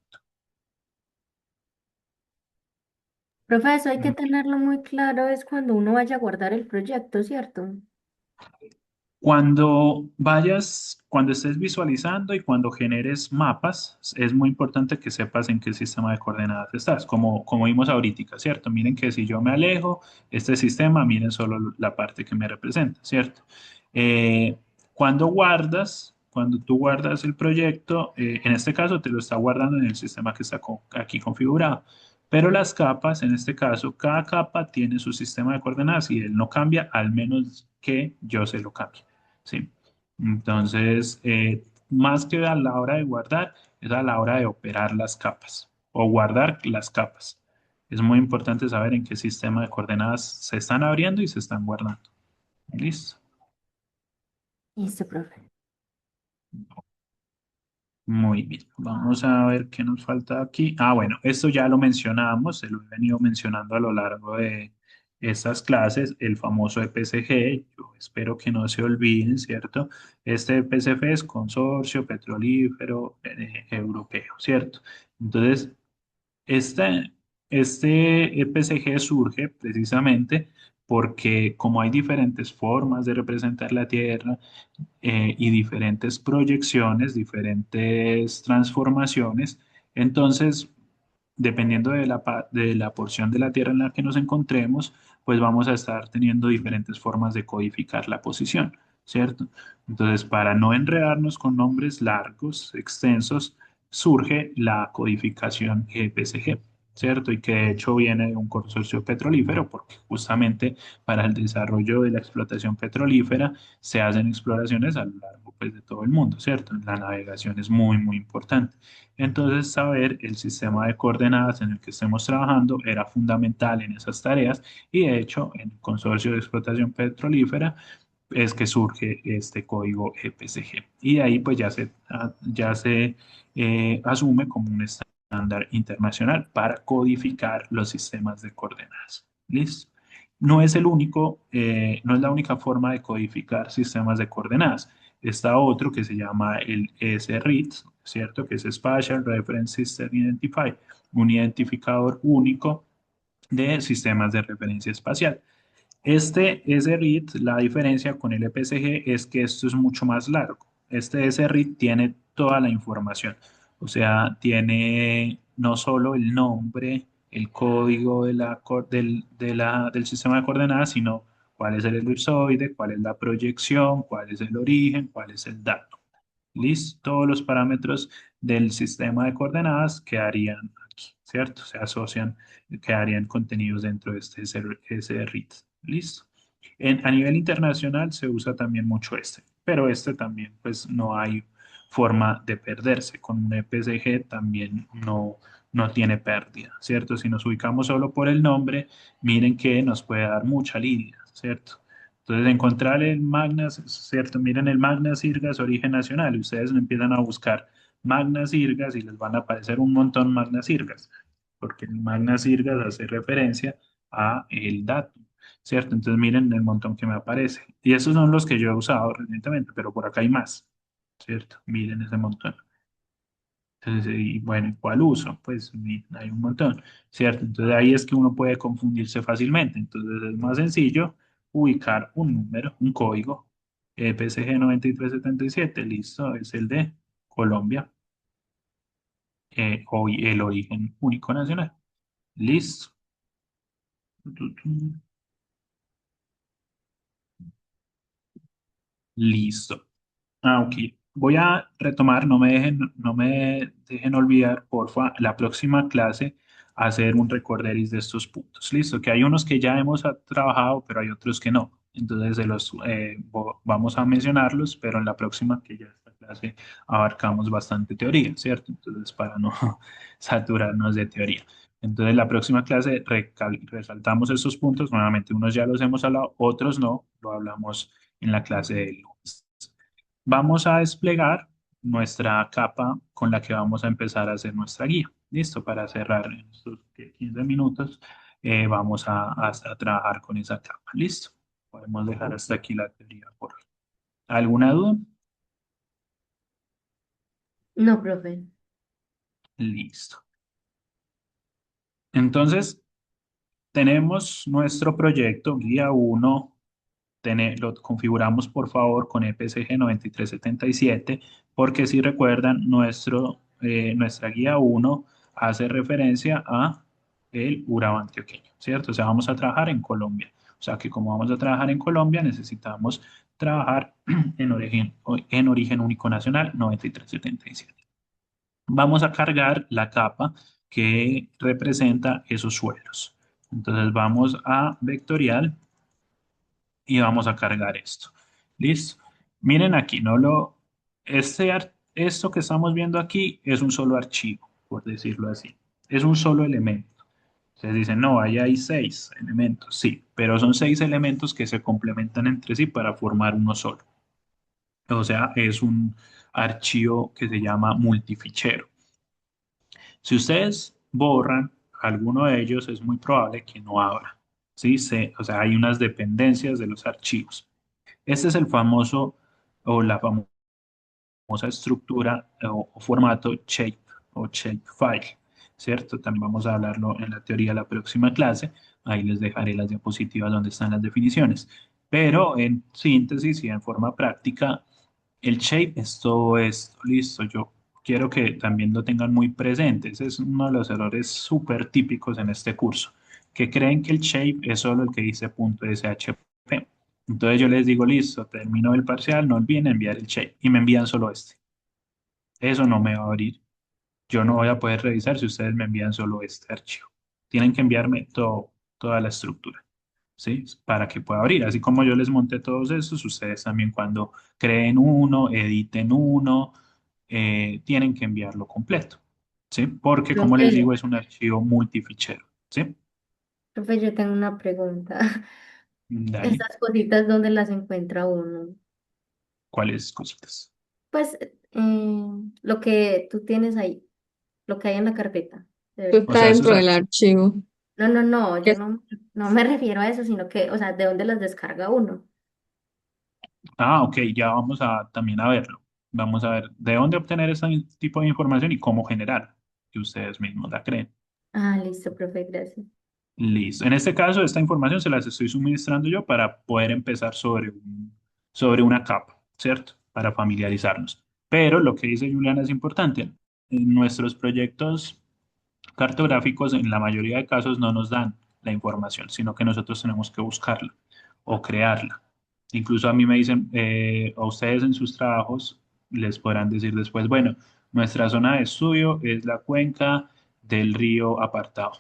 Profe, eso hay que tenerlo muy claro, es cuando uno vaya a guardar el proyecto, ¿cierto? Cuando estés visualizando y cuando generes mapas, es muy importante que sepas en qué sistema de coordenadas estás, como vimos ahorita, ¿cierto? Miren que si yo me alejo, este sistema, miren solo la parte que me representa, ¿cierto? Eh, cuando tú guardas el proyecto, en este caso te lo está guardando en el sistema que está aquí configurado. Pero las capas, en este caso, cada capa tiene su sistema de coordenadas y él no cambia al menos que yo se lo cambie. ¿Sí? Entonces, más que a la hora de guardar, es a la hora de operar las capas o guardar las capas. Es muy importante saber en qué sistema de coordenadas se están abriendo y se están guardando. ¿Listo? Listo, profe. Muy bien. Vamos a ver qué nos falta aquí. Ah, bueno, esto ya lo mencionamos, se lo he venido mencionando a lo largo de estas clases, el famoso EPCG. Yo espero que no se olviden, ¿cierto? Este EPCG es Consorcio Petrolífero Europeo, ¿cierto? Entonces, este EPCG surge precisamente porque como hay diferentes formas de representar la Tierra, y diferentes proyecciones, diferentes transformaciones. Entonces, dependiendo de la porción de la Tierra en la que nos encontremos, pues vamos a estar teniendo diferentes formas de codificar la posición, ¿cierto? Entonces, para no enredarnos con nombres largos, extensos, surge la codificación EPCG. ¿Cierto? Y que de hecho viene de un consorcio petrolífero, porque justamente para el desarrollo de la explotación petrolífera se hacen exploraciones a lo largo pues, de todo el mundo, ¿cierto? La navegación es muy, muy importante. Entonces, saber el sistema de coordenadas en el que estemos trabajando era fundamental en esas tareas y de hecho en el consorcio de explotación petrolífera es que surge este código EPCG. Y de ahí pues ya se asume como un estándar internacional para codificar los sistemas de coordenadas. ¿Listo? No es la única forma de codificar sistemas de coordenadas. está otro que se llama el SRID, ¿cierto? Que es Spatial Reference System Identifier, un identificador único de sistemas de referencia espacial. Este SRID, la diferencia con el EPCG es que esto es mucho más largo. Este SRID tiene toda la información, o sea, tiene no solo el nombre, el código del sistema de coordenadas, sino cuál es el elipsoide, cuál es la proyección, cuál es el origen, cuál es el dato. ¿Listo? Todos los parámetros del sistema de coordenadas quedarían aquí, ¿cierto? Se asocian, quedarían contenidos dentro de ese RIT. ¿Listo? A nivel internacional se usa también mucho este, pero este también, pues no hay forma de perderse. Con un EPCG también no tiene pérdida, ¿cierto? Si nos ubicamos solo por el nombre, miren que nos puede dar mucha lidia, ¿cierto? Entonces, encontrar el Magnas, ¿cierto? Miren el Magnas Irgas origen nacional y ustedes lo empiezan a buscar Magnas Irgas y les van a aparecer un montón Magnas Irgas, porque el Magnas Irgas hace referencia a el dato, ¿cierto? Entonces, miren el montón que me aparece. Y esos son los que yo he usado recientemente, pero por acá hay más, ¿cierto? Miren ese montón. Entonces, y bueno, ¿cuál uso? Pues hay un montón, ¿cierto? Entonces ahí es que uno puede confundirse fácilmente. Entonces es más sencillo ubicar un número, un código, PSG 9377, listo, es el de Colombia, hoy el origen único nacional. Listo. Listo. Ah, ok. Voy a retomar, no me dejen olvidar, porfa, la próxima clase hacer un recorderis de estos puntos. Listo, que hay unos que ya hemos trabajado, pero hay otros que no. Entonces vamos a mencionarlos, pero en la próxima, que ya esta clase abarcamos bastante teoría, ¿cierto? Entonces, para no saturarnos de teoría. Entonces, la próxima clase resaltamos estos puntos. Nuevamente, unos ya los hemos hablado, otros no, lo hablamos en la clase del lunes. Vamos a desplegar nuestra capa con la que vamos a empezar a hacer nuestra guía. Listo, para cerrar en estos 15 minutos, vamos a trabajar con esa capa. Listo, podemos dejar hasta aquí la teoría por hoy. ¿Alguna duda? No, profe. Listo. Entonces, tenemos nuestro proyecto, guía uno. Lo configuramos por favor con EPCG 9377, porque si recuerdan, nuestra guía uno hace referencia a el Urabá antioqueño, ¿cierto? O sea, vamos a trabajar en Colombia. O sea, que como vamos a trabajar en Colombia, necesitamos trabajar en origen único nacional 9377. Vamos a cargar la capa que representa esos suelos. Entonces vamos a vectorial y vamos a cargar esto. ¿Listo? Miren aquí, esto que estamos viendo aquí es un solo archivo, por decirlo así. Es un solo elemento. Ustedes dicen, no, ahí hay 6 elementos. Sí, pero son 6 elementos que se complementan entre sí para formar uno solo. O sea, es un archivo que se llama multifichero. Si ustedes borran alguno de ellos, es muy probable que no abra. ¿Sí? O sea, hay unas dependencias de los archivos. Este es el famoso o la famosa estructura o formato shape o shapefile, ¿cierto? También vamos a hablarlo en la teoría de la próxima clase. Ahí les dejaré las diapositivas donde están las definiciones. Pero en síntesis y en forma práctica, el shape es todo esto. Listo, yo quiero que también lo tengan muy presente. Ese es uno de los errores súper típicos en este curso, que creen que el shape es solo el que dice .shp. Entonces yo les digo, listo, termino el parcial, no olviden enviar el shape y me envían solo este. Eso no me va a abrir. Yo no voy a poder revisar si ustedes me envían solo este archivo. Tienen que enviarme toda la estructura, ¿sí? Para que pueda abrir. Así como yo les monté todos esos, ustedes también cuando creen uno, editen uno, tienen que enviarlo completo, ¿sí? Porque como les Profe, digo, es un archivo multifichero, ¿sí? profe, yo tengo una pregunta. Dale, Estas cositas, ¿dónde las encuentra uno? ¿cuáles cositas? Pues lo que tú tienes ahí, lo que hay en la carpeta. Eso O está sea, esos dentro del archivos. archivo. No, no, no, yo Es- no me refiero a eso, sino que, o sea, ¿de dónde las descarga uno? Ah, ok, ya vamos a también a verlo. Vamos a ver de dónde obtener ese tipo de información y cómo generar, que ustedes mismos la creen. Ah, listo, profe, gracias. Listo. En este caso, esta información se las estoy suministrando yo para poder empezar sobre una capa, ¿cierto? Para familiarizarnos. Pero lo que dice Juliana es importante. En nuestros proyectos cartográficos, en la mayoría de casos, no nos dan la información, sino que nosotros tenemos que buscarla o crearla. Incluso a mí me dicen, a ustedes en sus trabajos les podrán decir después, bueno, nuestra zona de estudio es la cuenca del río apartado.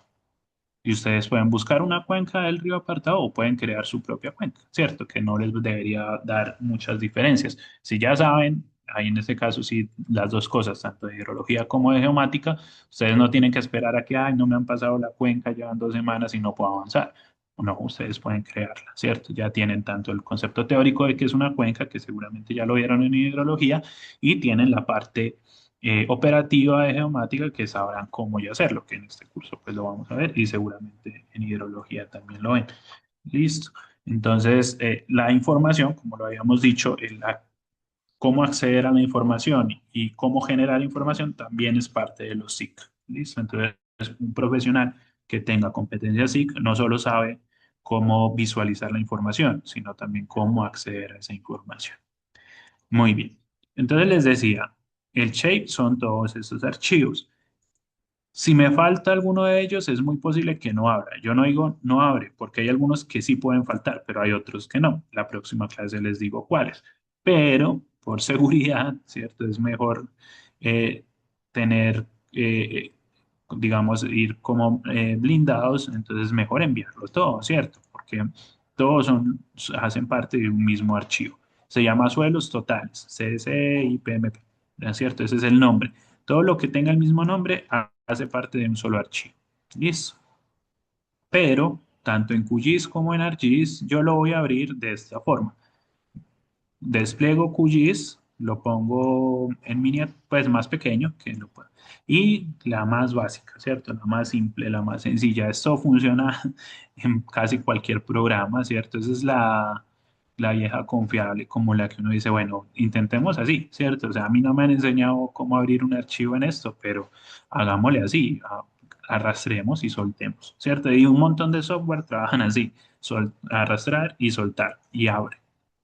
Y ustedes pueden buscar una cuenca del río apartado o pueden crear su propia cuenca, ¿cierto? Que no les debería dar muchas diferencias. Si ya saben, ahí en este caso sí, las dos cosas, tanto de hidrología como de geomática, ustedes no tienen que esperar a que, ay, no me han pasado la cuenca, llevan 2 semanas y no puedo avanzar. No, ustedes pueden crearla, ¿cierto? Ya tienen tanto el concepto teórico de que es una cuenca, que seguramente ya lo vieron en hidrología, y tienen la parte operativa de geomática que sabrán cómo y hacerlo, que en este curso pues lo vamos a ver y seguramente en hidrología también lo ven. Listo. Entonces, la información, como lo habíamos dicho, cómo acceder a la información y cómo generar información también es parte de los SIC. Listo. Entonces, un profesional que tenga competencia SIC no solo sabe cómo visualizar la información, sino también cómo acceder a esa información. Muy bien. Entonces les decía, el shape son todos estos archivos. Si me falta alguno de ellos, es muy posible que no abra. Yo no digo no abre, porque hay algunos que sí pueden faltar, pero hay otros que no. La próxima clase les digo cuáles. Pero por seguridad, ¿cierto? Es mejor eh, tener, digamos, ir como blindados, entonces mejor enviarlo todo, ¿cierto? Porque todos hacen parte de un mismo archivo. Se llama suelos totales, CSE y PMP, ¿no es cierto? Ese es el nombre. Todo lo que tenga el mismo nombre hace parte de un solo archivo. Listo. Pero tanto en QGIS como en ArcGIS yo lo voy a abrir de esta forma. Despliego QGIS, lo pongo en miniatura, pues más pequeño que lo puedo. Y la más básica, ¿cierto? La más simple, la más sencilla. Esto funciona en casi cualquier programa, ¿cierto? Esa es la vieja confiable, como la que uno dice, bueno, intentemos así, ¿cierto? O sea, a mí no me han enseñado cómo abrir un archivo en esto, pero hagámosle así, arrastremos y soltemos, ¿cierto? Y un montón de software trabajan así, arrastrar y soltar y abre.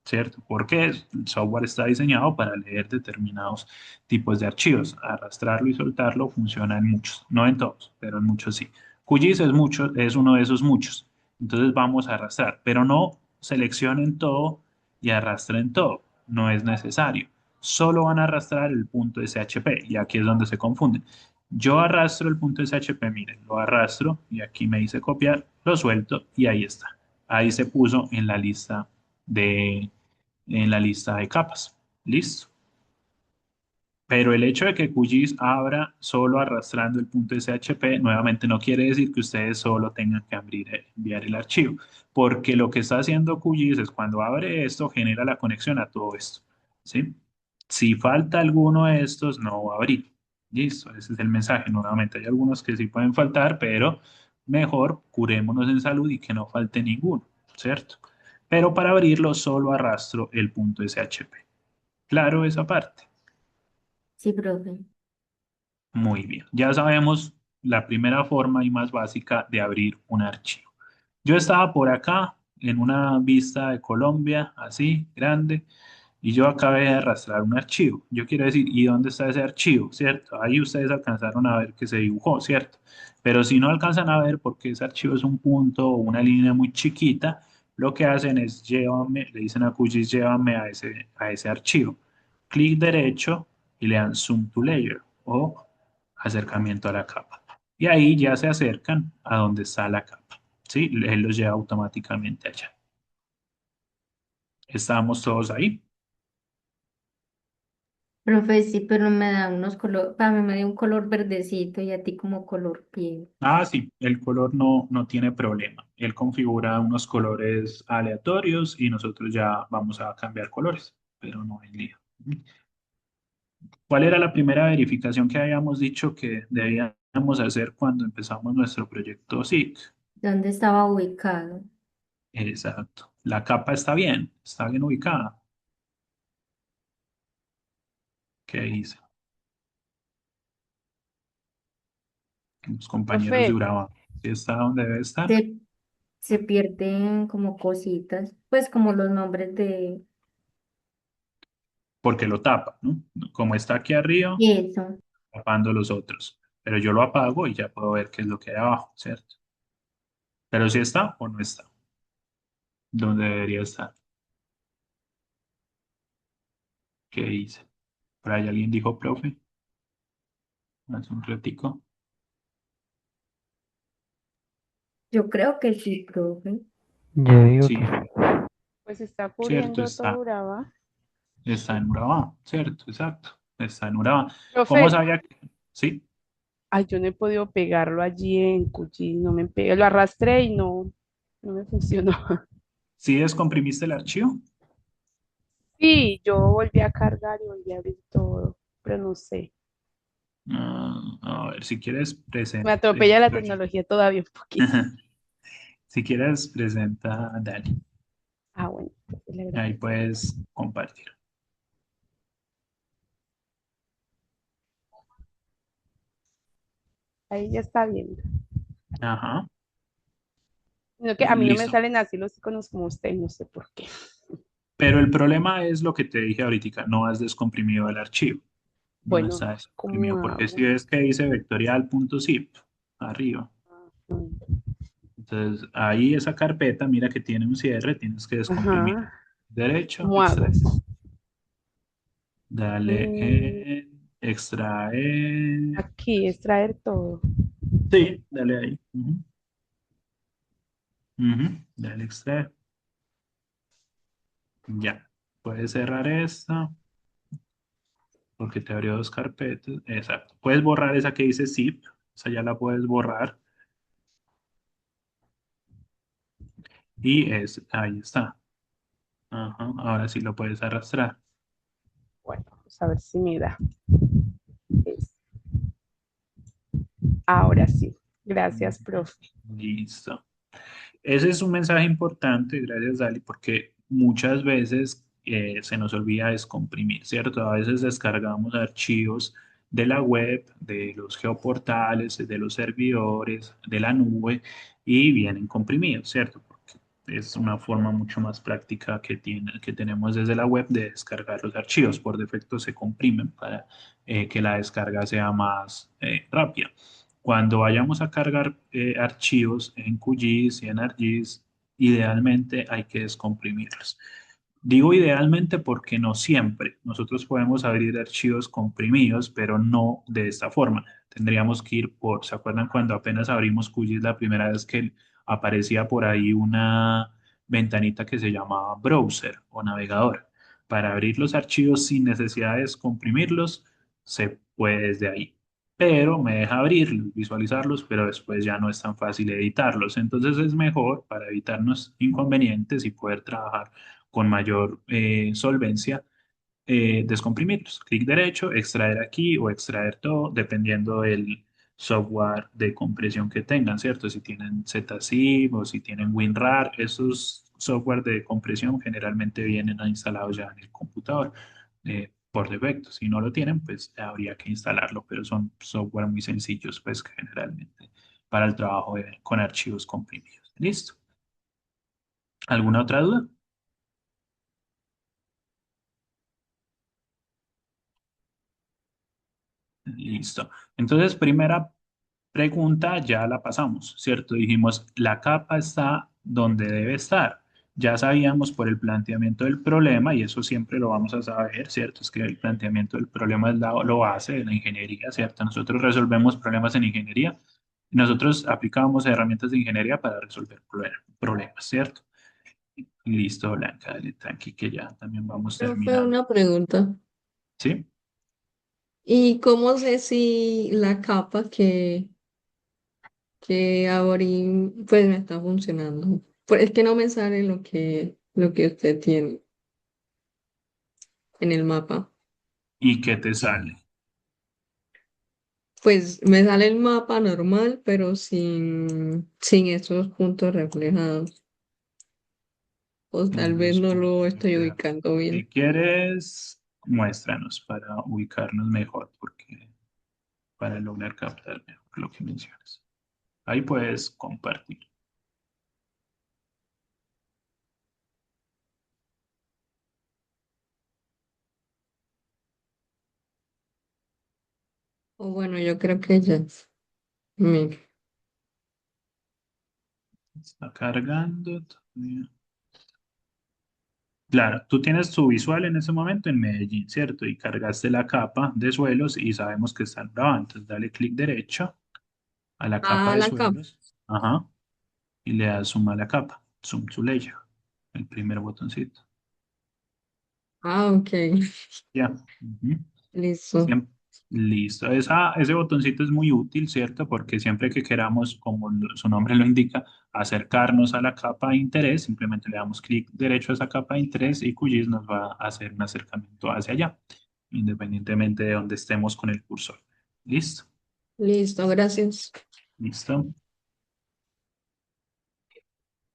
¿Cierto? Porque el software está diseñado para leer determinados tipos de archivos. Arrastrarlo y soltarlo funciona en muchos, no en todos, pero en muchos sí. QGIS es uno de esos muchos. Entonces vamos a arrastrar, pero no seleccionen todo y arrastren todo. No es necesario. Solo van a arrastrar el punto SHP y aquí es donde se confunden. Yo arrastro el punto SHP, miren, lo arrastro y aquí me dice copiar, lo suelto y ahí está. Ahí se puso de, en la lista de capas. Listo. Pero el hecho de que QGIS abra solo arrastrando el punto SHP nuevamente no quiere decir que ustedes solo tengan que enviar el archivo, porque lo que está haciendo QGIS es cuando abre esto, genera la conexión a todo esto. ¿Sí? Si falta alguno de estos, no va a abrir. Listo, ese es el mensaje. Nuevamente, hay algunos que sí pueden faltar, pero mejor curémonos en salud y que no falte ninguno, ¿cierto? Pero para abrirlo solo arrastro el punto SHP. Claro, esa parte. Sí, profe. Muy bien. Ya sabemos la primera forma y más básica de abrir un archivo. Yo estaba por acá en una vista de Colombia, así, grande, y yo acabé de arrastrar un archivo. Yo quiero decir, ¿y dónde está ese archivo? ¿Cierto? Ahí ustedes alcanzaron a ver que se dibujó, ¿cierto? Pero si no alcanzan a ver porque ese archivo es un punto o una línea muy chiquita, lo que hacen es llévame, le dicen a QGIS, llévame a ese archivo. Clic derecho y le dan Zoom to Layer o acercamiento a la capa. Y ahí ya se acercan a donde está la capa. ¿Sí? Él los lleva automáticamente allá. Estamos todos ahí. Profe, sí, pero me da unos colores, para mí me dio un color verdecito y a ti como color piel. Ah, sí, el color no tiene problema. Él configura unos colores aleatorios y nosotros ya vamos a cambiar colores, pero no hay lío. ¿Cuál era la primera verificación que habíamos dicho que debíamos hacer cuando empezamos nuestro proyecto SIG? ¿Dónde estaba ubicado? Exacto. La capa está bien ubicada. ¿Qué hice? Los compañeros de Profe, Urabá. ¿Sí está donde debe estar? Se, se pierden como cositas, pues como los nombres de Porque lo tapa, ¿no? Como está aquí arriba, eso. tapando los otros. Pero yo lo apago y ya puedo ver qué es lo que hay abajo, ¿cierto? Pero si está o no está, ¿dónde debería estar? ¿Qué hice? Por ahí alguien dijo, profe, hace un ratico. Yo creo que sí, profe. Yo digo que Sí, sí. pues está cierto, cubriendo todo Urabá. está en Urabá, ¿cierto? Exacto, está en Urabá. ¿Cómo Profe, sabía que? Sí, ay, yo no he podido pegarlo allí en Cuchí, no me pega. Lo arrastré y no me funcionó. ¿sí descomprimiste el archivo? Sí, yo volví a cargar y volví a abrir todo, pero no sé. A ver, si quieres, Me presenta. atropella la tecnología todavía un poquito. Si quieres, presenta a Dani. Ah, bueno, entonces le Ahí agradezco. puedes compartir. Ahí ya está bien. Ajá, Sino que a mí no me listo. salen así los iconos como usted, no sé por qué. Pero el problema es lo que te dije ahorita, no has descomprimido el archivo. No Bueno, está ¿cómo descomprimido, porque si hago? ves que dice vectorial.zip arriba. Entonces, ahí esa carpeta, mira que tiene un cierre, tienes que descomprimir. Ajá, Derecho, ¿cómo hago? extraer. Dale Mm, en extraer. aquí, extraer todo. Sí, dale ahí. Ujú, dale extraer. Ya. Puedes cerrar esta porque te abrió dos carpetas. Exacto. Puedes borrar esa que dice zip. Esa ya la puedes borrar. Ahí está. Ajá, ahora sí lo puedes arrastrar. Bueno, vamos a ver si me da. Es- Ahora sí. Gracias, Ujú, profe. listo. Ese es un mensaje importante, gracias, Dali, porque muchas veces se nos olvida descomprimir, ¿cierto? A veces descargamos archivos de la web, de los geoportales, de los servidores, de la nube y vienen comprimidos, ¿cierto? Porque es una forma mucho más práctica que tenemos desde la web de descargar los archivos. Por defecto se comprimen para que la descarga sea más rápida. Cuando vayamos a cargar archivos en QGIS y en ArcGIS, idealmente hay que descomprimirlos. Digo idealmente porque no siempre. Nosotros podemos abrir archivos comprimidos, pero no de esta forma. Tendríamos que ir por, ¿se acuerdan cuando apenas abrimos QGIS la primera vez que aparecía por ahí una ventanita que se llamaba browser o navegador? Para abrir los archivos sin necesidad de descomprimirlos, se puede desde ahí, pero me deja abrirlos, visualizarlos, pero después ya no es tan fácil editarlos. Entonces es mejor para evitarnos inconvenientes y poder trabajar con mayor solvencia, descomprimirlos. Clic derecho, extraer aquí o extraer todo, dependiendo del software de compresión que tengan, ¿cierto? Si tienen ZZIP o si tienen WinRAR, esos software de compresión generalmente vienen instalados ya en el computador por defecto. Si no lo tienen, pues habría que instalarlo, pero son software muy sencillos, pues generalmente para el trabajo con archivos comprimidos. ¿Listo? ¿Alguna otra duda? Listo. Entonces, primera pregunta ya la pasamos, ¿cierto? Dijimos, la capa está donde debe estar. Ya sabíamos por el planteamiento del problema, y eso siempre lo vamos a saber, ¿cierto? Es que el planteamiento del problema es lo base de la ingeniería, ¿cierto? Nosotros resolvemos problemas en ingeniería. Nosotros aplicamos herramientas de ingeniería para resolver problemas, ¿cierto? Listo, Blanca, dale tranqui que ya también vamos Profe, terminando. una pregunta. ¿Sí? ¿Y cómo sé si la capa que abrí pues me está funcionando? Pues es que no me sale lo que usted tiene en el mapa. ¿Y qué te sale? Pues me sale el mapa normal, pero sin esos puntos reflejados. O tal En vez los no lo puntos estoy reflejados. ubicando Si bien. quieres, Muéstranos para ubicarnos mejor, porque para lograr captar mejor lo que mencionas. Ahí puedes compartir. O bueno, yo creo que ya. Mira. Está cargando todavía. Claro, tú tienes tu visual en ese momento en Medellín, ¿cierto? Y cargaste la capa de suelos y sabemos que están grabando. Entonces dale clic derecho a la capa Ah, de la capa. suelos. Ajá. Y le das zoom a la capa. Zoom to layer. El primer botoncito. Ah, ok. Ya. Ujú. Listo. Listo. Ese botoncito es muy útil, ¿cierto? Porque siempre que queramos, como su nombre lo indica, acercarnos a la capa de interés, simplemente le damos clic derecho a esa capa de interés y QGIS nos va a hacer un acercamiento hacia allá, independientemente de donde estemos con el cursor. ¿Listo? Listo, gracias. ¿Listo?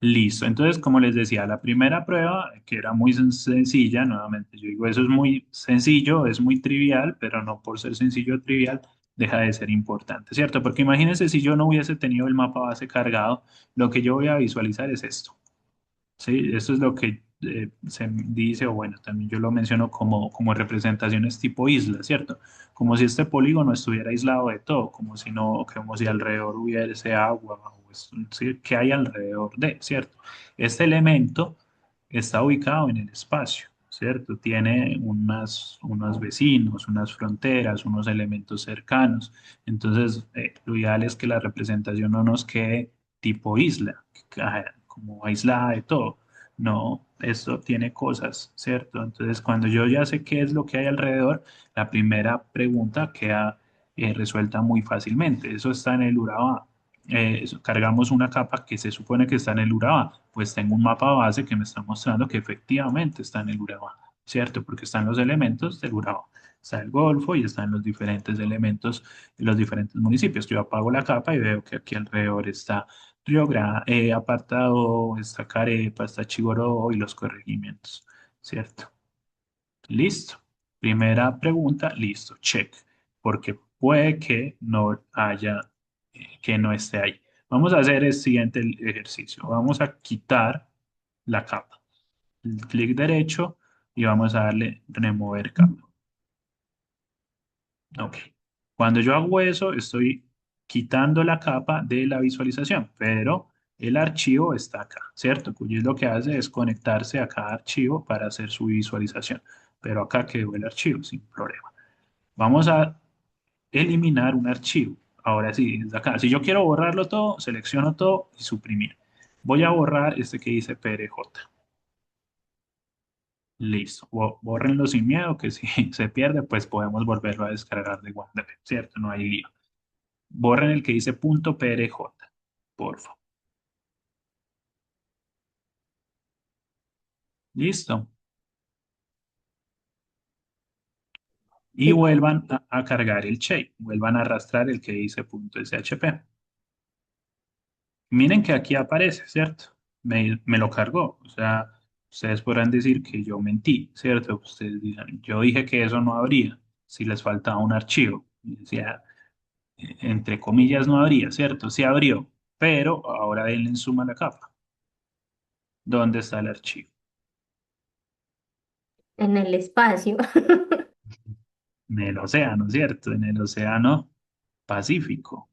Listo. Entonces, como les decía, la primera prueba, que era muy sencilla, nuevamente, yo digo, eso es muy sencillo, es muy trivial, pero no por ser sencillo o trivial, deja de ser importante, ¿cierto? Porque imagínense si yo no hubiese tenido el mapa base cargado, lo que yo voy a visualizar es esto. Sí, eso es lo que se dice, o bueno, también yo lo menciono como representaciones tipo isla, ¿cierto? Como si este polígono estuviera aislado de todo, como si no, como si alrededor hubiese agua, sí, que hay alrededor de, ¿cierto? Este elemento está ubicado en el espacio, ¿cierto? Tiene unos vecinos, unas fronteras, unos elementos cercanos. Entonces, lo ideal es que la representación no nos quede tipo isla, como aislada de todo. No, esto tiene cosas, ¿cierto? Entonces, cuando yo ya sé qué es lo que hay alrededor, la primera pregunta queda resuelta muy fácilmente. Eso está en el Urabá. Cargamos una capa que se supone que está en el Urabá. Pues tengo un mapa base que me está mostrando que efectivamente está en el Urabá, ¿cierto? Porque están los elementos del Urabá. Está el Golfo y están los diferentes elementos de los diferentes municipios. Yo apago la capa y veo que aquí alrededor está Apartado, está Carepa, está Chigoró y los corregimientos, ¿cierto? Listo. Primera pregunta, listo, check. Porque puede que no haya, que no esté ahí. Vamos a hacer el siguiente ejercicio. Vamos a quitar la capa. Clic derecho y vamos a darle remover capa. Ok. Cuando yo hago eso, estoy quitando la capa de la visualización, pero el archivo está acá, ¿cierto? QGIS lo que hace es conectarse a cada archivo para hacer su visualización, pero acá quedó el archivo sin problema. Vamos a eliminar un archivo. Ahora sí, desde acá. Si yo quiero borrarlo todo, selecciono todo y suprimir. Voy a borrar este que dice PRJ. Listo. Bórrenlo sin miedo, que si se pierde, pues podemos volverlo a descargar de OneDrive, ¿cierto? No hay lío. Borren el que dice punto .prj, porfa. Listo. Y Sí. vuelvan a cargar el shape. Vuelvan a arrastrar el que dice punto .shp. Miren que aquí aparece, ¿cierto? Me lo cargó. O sea, ustedes podrán decir que yo mentí, ¿cierto? Ustedes dirán, yo dije que eso no habría si les faltaba un archivo. Y decía, entre comillas, no habría, ¿cierto? Sí abrió, pero ahora denle en suma a la capa. ¿Dónde está el archivo? En el espacio. En el océano, ¿cierto? En el océano Pacífico.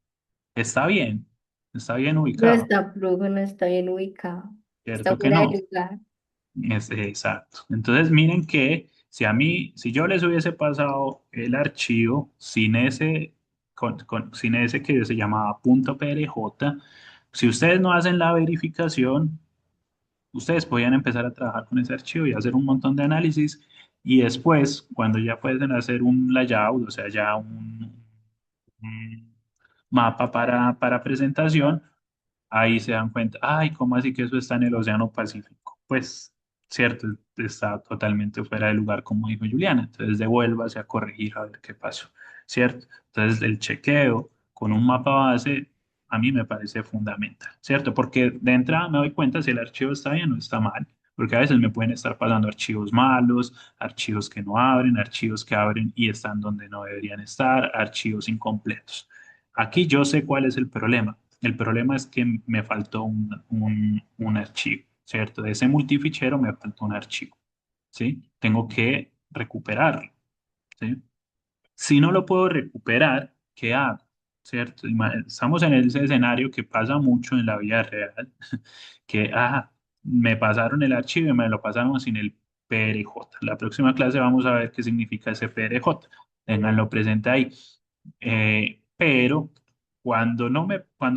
Está bien No ubicado, está flujo, no está bien ubicado. Está ¿cierto que fuera de no? lugar. Exacto. Entonces miren que si yo les hubiese pasado el archivo sin ese que se llamaba .prj, si ustedes no hacen la verificación, ustedes podían empezar a trabajar con ese archivo y hacer un montón de análisis y después, cuando ya pueden hacer un layout, o sea, ya un mapa para presentación, ahí se dan cuenta, ay, ¿cómo así que eso está en el Océano Pacífico? Pues, cierto, está totalmente fuera de lugar, como dijo Juliana. Entonces, devuélvase a corregir a ver qué pasó, ¿cierto? Entonces, el chequeo con un mapa base a mí me parece fundamental, ¿cierto? Porque de entrada me doy cuenta si el archivo está bien o está mal. porque a veces me pueden estar pasando archivos malos, archivos que no abren, archivos que abren y están donde no deberían estar, archivos incompletos. Aquí yo sé cuál es el problema. El problema es que me faltó un archivo, ¿cierto? De ese multifichero me faltó un archivo, ¿sí? Tengo que recuperarlo, ¿sí? Si no lo puedo recuperar, ¿qué hago? ¿Cierto? Estamos en ese escenario que pasa mucho en la vida real, que, me pasaron el archivo y me lo pasaron sin el PRJ. La próxima clase vamos a ver qué significa ese PRJ. Ténganlo presente ahí. Pero cuando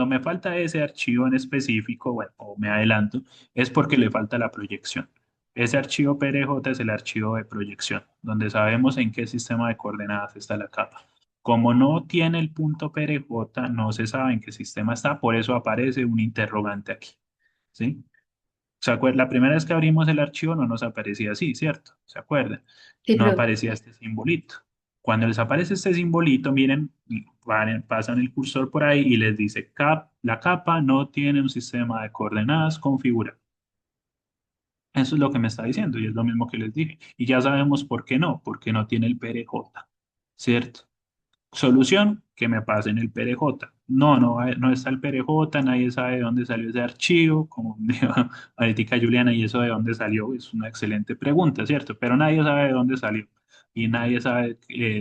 me falta ese archivo en específico, bueno, o me adelanto, es porque le falta la proyección. Ese archivo PRJ es el archivo de proyección, donde sabemos en qué sistema de coordenadas está la capa. Como no tiene el punto PRJ, no se sabe en qué sistema está, por eso aparece un interrogante aquí, ¿sí? La primera vez que abrimos el archivo no nos aparecía así, ¿cierto? ¿Se acuerdan? Sí, No profe. aparecía este simbolito. Cuando les aparece este simbolito, miren, pasan el cursor por ahí y les dice, la capa no tiene un sistema de coordenadas configurado. Eso es lo que me está diciendo y es lo mismo que les dije. Y ya sabemos por qué no, porque no tiene el PRJ, ¿cierto? Solución, que me pasen el PRJ. No está el PRJ, nadie sabe de dónde salió ese archivo, como dijo ahorita Juliana, y eso de dónde salió es una excelente pregunta, ¿cierto? Pero nadie sabe de dónde salió y nadie sabe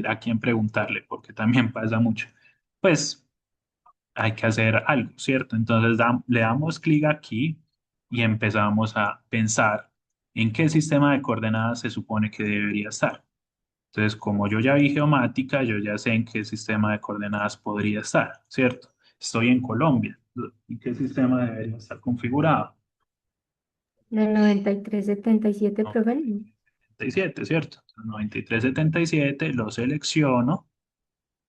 a quién preguntarle, porque también pasa mucho. Pues hay que hacer algo, ¿cierto? Entonces le damos clic aquí y empezamos a pensar en qué sistema de coordenadas se supone que debería estar. Entonces, como yo ya vi geomática, yo ya sé en qué sistema de coordenadas podría estar, ¿cierto? Estoy en Colombia. ¿En qué sistema debería estar configurado? El 9377, profe. No. 97, ¿cierto? 9377, lo selecciono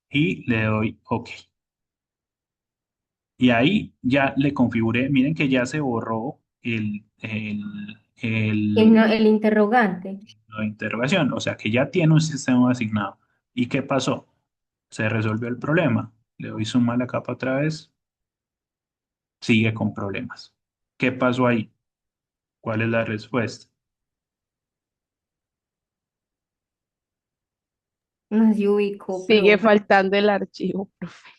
y le doy OK. Y ahí ya le configuré, miren que ya se borró El interrogante. signo de interrogación, o sea que ya tiene un sistema asignado. ¿Y qué pasó? Se resolvió el problema. Le doy suma a la capa otra vez, sigue con problemas. ¿Qué pasó ahí? ¿Cuál es la respuesta? No se ubicó, Sigue profe. faltando el archivo, profe.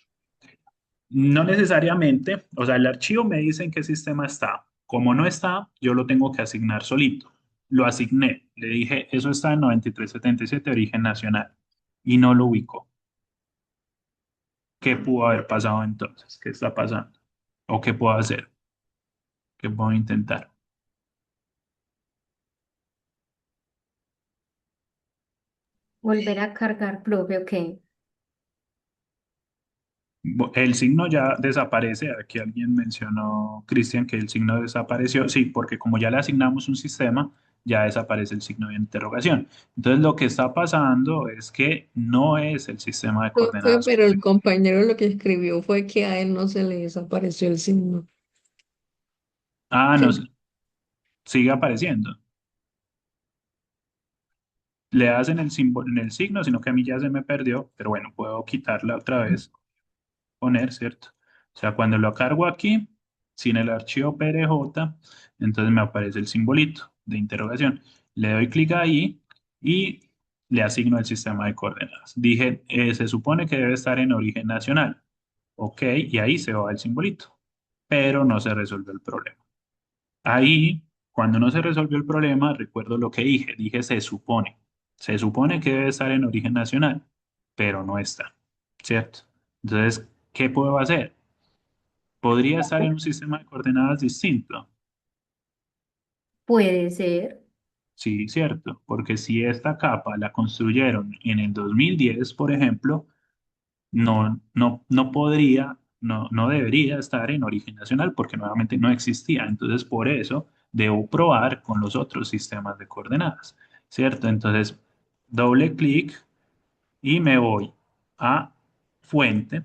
No necesariamente, o sea, el archivo me dice en qué sistema está. Como no está, yo lo tengo que asignar solito. Lo asigné, le dije, eso está en 9377 origen nacional, y no lo ubicó. ¿Qué pudo haber pasado entonces? ¿Qué está pasando? ¿O qué puedo hacer? ¿Qué puedo intentar? Volver a cargar, profe, ok. El signo ya desaparece. Aquí alguien mencionó, Cristian, que el signo desapareció. Sí, porque como ya le asignamos un sistema, ya desaparece el signo de interrogación. Entonces, lo que está pasando es que no es el sistema de Profe, coordenadas pero el configurado. compañero lo que escribió fue que a él no se le desapareció el signo. No, Sí. sigue apareciendo. Le das en el símbolo, en el signo, sino que a mí ya se me perdió, pero bueno, puedo quitarla otra vez, poner, ¿cierto? O sea, cuando lo cargo aquí, sin el archivo PRJ, entonces me aparece el simbolito de interrogación. Le doy clic ahí y le asigno el sistema de coordenadas. Dije, se supone que debe estar en origen nacional. Ok, y ahí se va el simbolito, pero no se resolvió el problema. Ahí, cuando no se resolvió el problema, recuerdo lo que dije. Dije, se supone. Se supone que debe estar en origen nacional, pero no está, ¿cierto? Entonces, ¿qué puedo hacer? Podría estar en un sistema de coordenadas distinto. Puede ser. Sí, cierto, porque si esta capa la construyeron en el 2010, por ejemplo, no podría, no debería estar en origen nacional porque nuevamente no existía. Entonces, por eso debo probar con los otros sistemas de coordenadas, ¿cierto? Entonces, doble clic y me voy a fuente,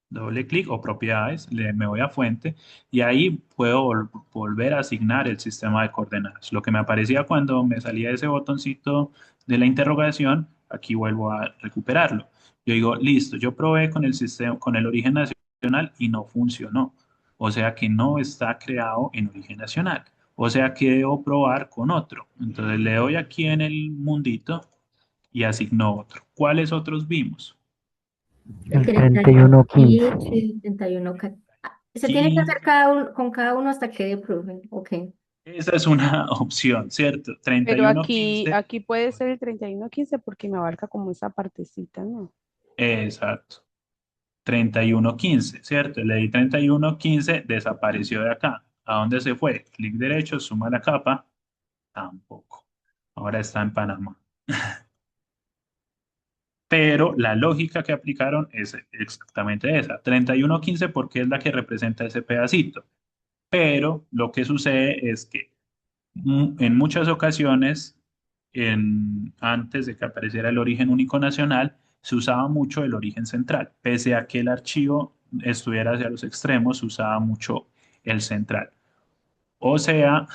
doble clic o propiedades, me voy a fuente y ahí puedo volver a asignar el sistema de coordenadas. Lo que me aparecía cuando me salía ese botoncito de la interrogación, aquí vuelvo a recuperarlo. Yo digo, listo, yo probé con el sistema, con el origen nacional y no funcionó. O sea que no está creado en origen nacional. O sea que debo probar con otro. Entonces le doy aquí en el mundito y asigno otro. ¿Cuáles otros vimos? El El 31 3115. y 31. Se tiene que hacer 15. cada uno, con cada uno hasta que dé profe. Ok. Esa es una opción, ¿cierto? Treinta y Pero uno aquí, quince. aquí puede ser el 3115 porque me abarca como esa partecita, ¿no? Exacto. 3115, ¿cierto? Le di 3115, desapareció de acá. ¿A dónde se fue? Clic derecho, suma la capa. Tampoco. Ahora está en Panamá. Pero la lógica que aplicaron es exactamente esa. 3115 porque es la que representa ese pedacito. Pero lo que sucede es que en muchas ocasiones, antes de que apareciera el origen único nacional, se usaba mucho el origen central. Pese a que el archivo estuviera hacia los extremos, se usaba mucho el central. O sea,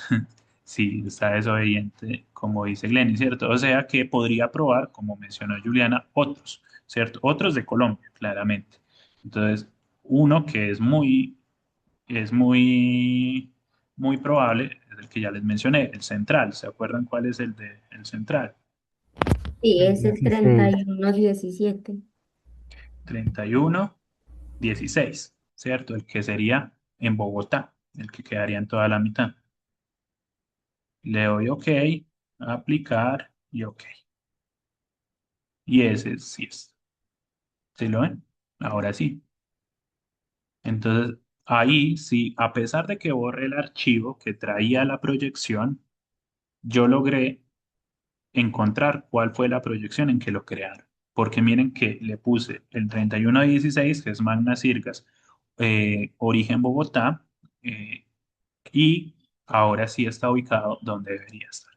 sí, está desobediente, como dice Glenny, ¿cierto? O sea que podría probar, como mencionó Juliana, otros, ¿cierto? Otros de Colombia, claramente. Entonces, uno que muy probable, es el que ya les mencioné, el central. ¿Se acuerdan cuál es el central? Sí, El es el 16. 3117. 3116, ¿cierto? El que sería en Bogotá, el que quedaría en toda la mitad. Le doy OK, aplicar y OK. Y ese sí es. ¿Sí lo ven? Ahora sí. Entonces, ahí sí, a pesar de que borré el archivo que traía la proyección, yo logré encontrar cuál fue la proyección en que lo crearon. Porque miren que le puse el 3116, que es Magna Sirgas, origen Bogotá, eh, y ahora sí está ubicado donde debería estar.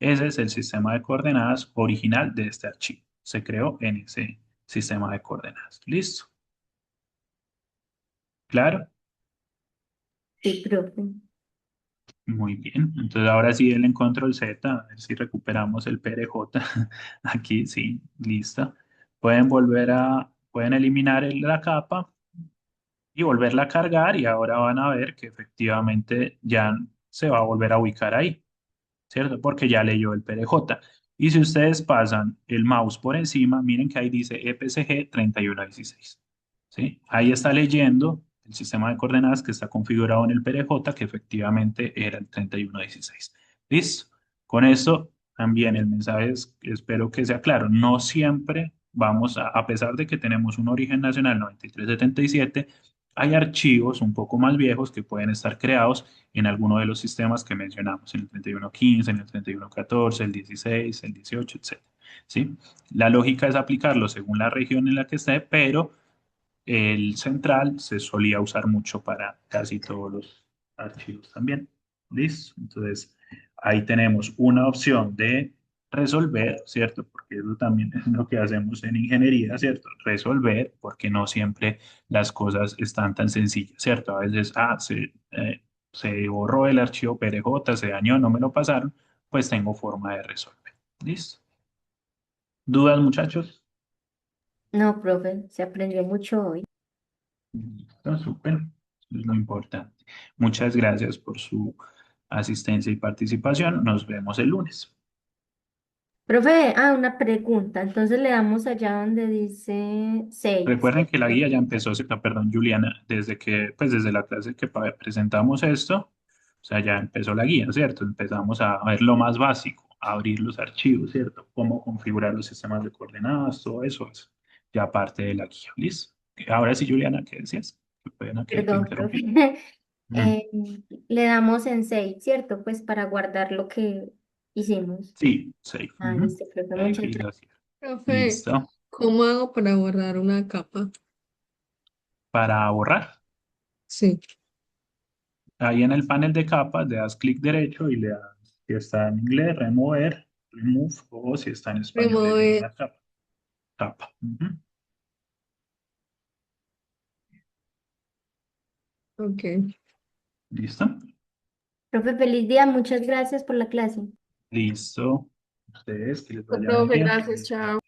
Ese es el sistema de coordenadas original de este archivo. Se creó en ese sistema de coordenadas. ¿Listo? ¿Claro? Sí, profe. Muy bien. Entonces ahora sí denle en control Z, a ver si recuperamos el PRJ. Aquí sí, listo. Pueden eliminar la capa y volverla a cargar y ahora van a ver que efectivamente ya se va a volver a ubicar ahí, ¿cierto? Porque ya leyó el PRJ. Y si ustedes pasan el mouse por encima, miren que ahí dice EPCG 3116, ¿sí? Ahí está leyendo el sistema de coordenadas que está configurado en el PRJ, que efectivamente era el 3116. ¿Listo? Con esto también el mensaje espero que sea claro. No siempre a pesar de que tenemos un origen nacional 9377, hay archivos un poco más viejos que pueden estar creados en alguno de los sistemas que mencionamos, en el 3115, en el 3114, el 16, el 18, etc. ¿Sí? La lógica es aplicarlo según la región en la que esté, pero el central se solía usar mucho para casi todos los archivos también. ¿Listo? Entonces, ahí tenemos una opción de resolver, ¿cierto? Porque eso también es lo que hacemos en ingeniería, ¿cierto? Resolver, porque no siempre las cosas están tan sencillas, ¿cierto? A veces, se borró el archivo PRJ, se dañó, no me lo pasaron, pues tengo forma de resolver. ¿Listo? ¿Dudas, muchachos? No, profe, se aprendió mucho hoy. Listo, súper. Eso es lo importante. Muchas gracias por su asistencia y participación. Nos vemos el lunes. Profe, una pregunta. Entonces le damos allá donde dice 6. Recuerden que la guía ya empezó, perdón, Juliana, desde la clase que presentamos esto, o sea, ya empezó la guía, ¿cierto? Empezamos a ver lo más básico, a abrir los archivos, ¿cierto? Cómo configurar los sistemas de coordenadas, todo eso es ya parte de la guía. ¿Listo? Ahora sí, Juliana, ¿qué decías? Qué pena que te Perdón, profe. interrumpí. Mm. Eh, le damos en 6, ¿cierto? Pues para guardar lo que hicimos. Sí, safe. Ujú. Listo, profe, Safe muchas y gracias. gracias. Profe, Listo. ¿cómo hago para borrar una capa? Para borrar, Sí, ahí en el panel de capas le das clic derecho y le das, si está en inglés, remover, remove, o si está en español, remover. eliminar capa. Capa. Ujú. Ok. ¿Listo? Profe, feliz día. Muchas gracias por la clase. Listo. Ustedes, que les vaya muy Profe, bien. gracias, chao.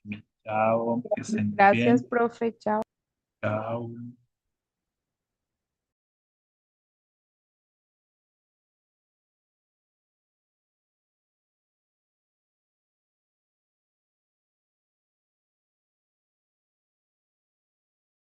Chao, que estén muy Gracias, bien. profe. Chao. Chao.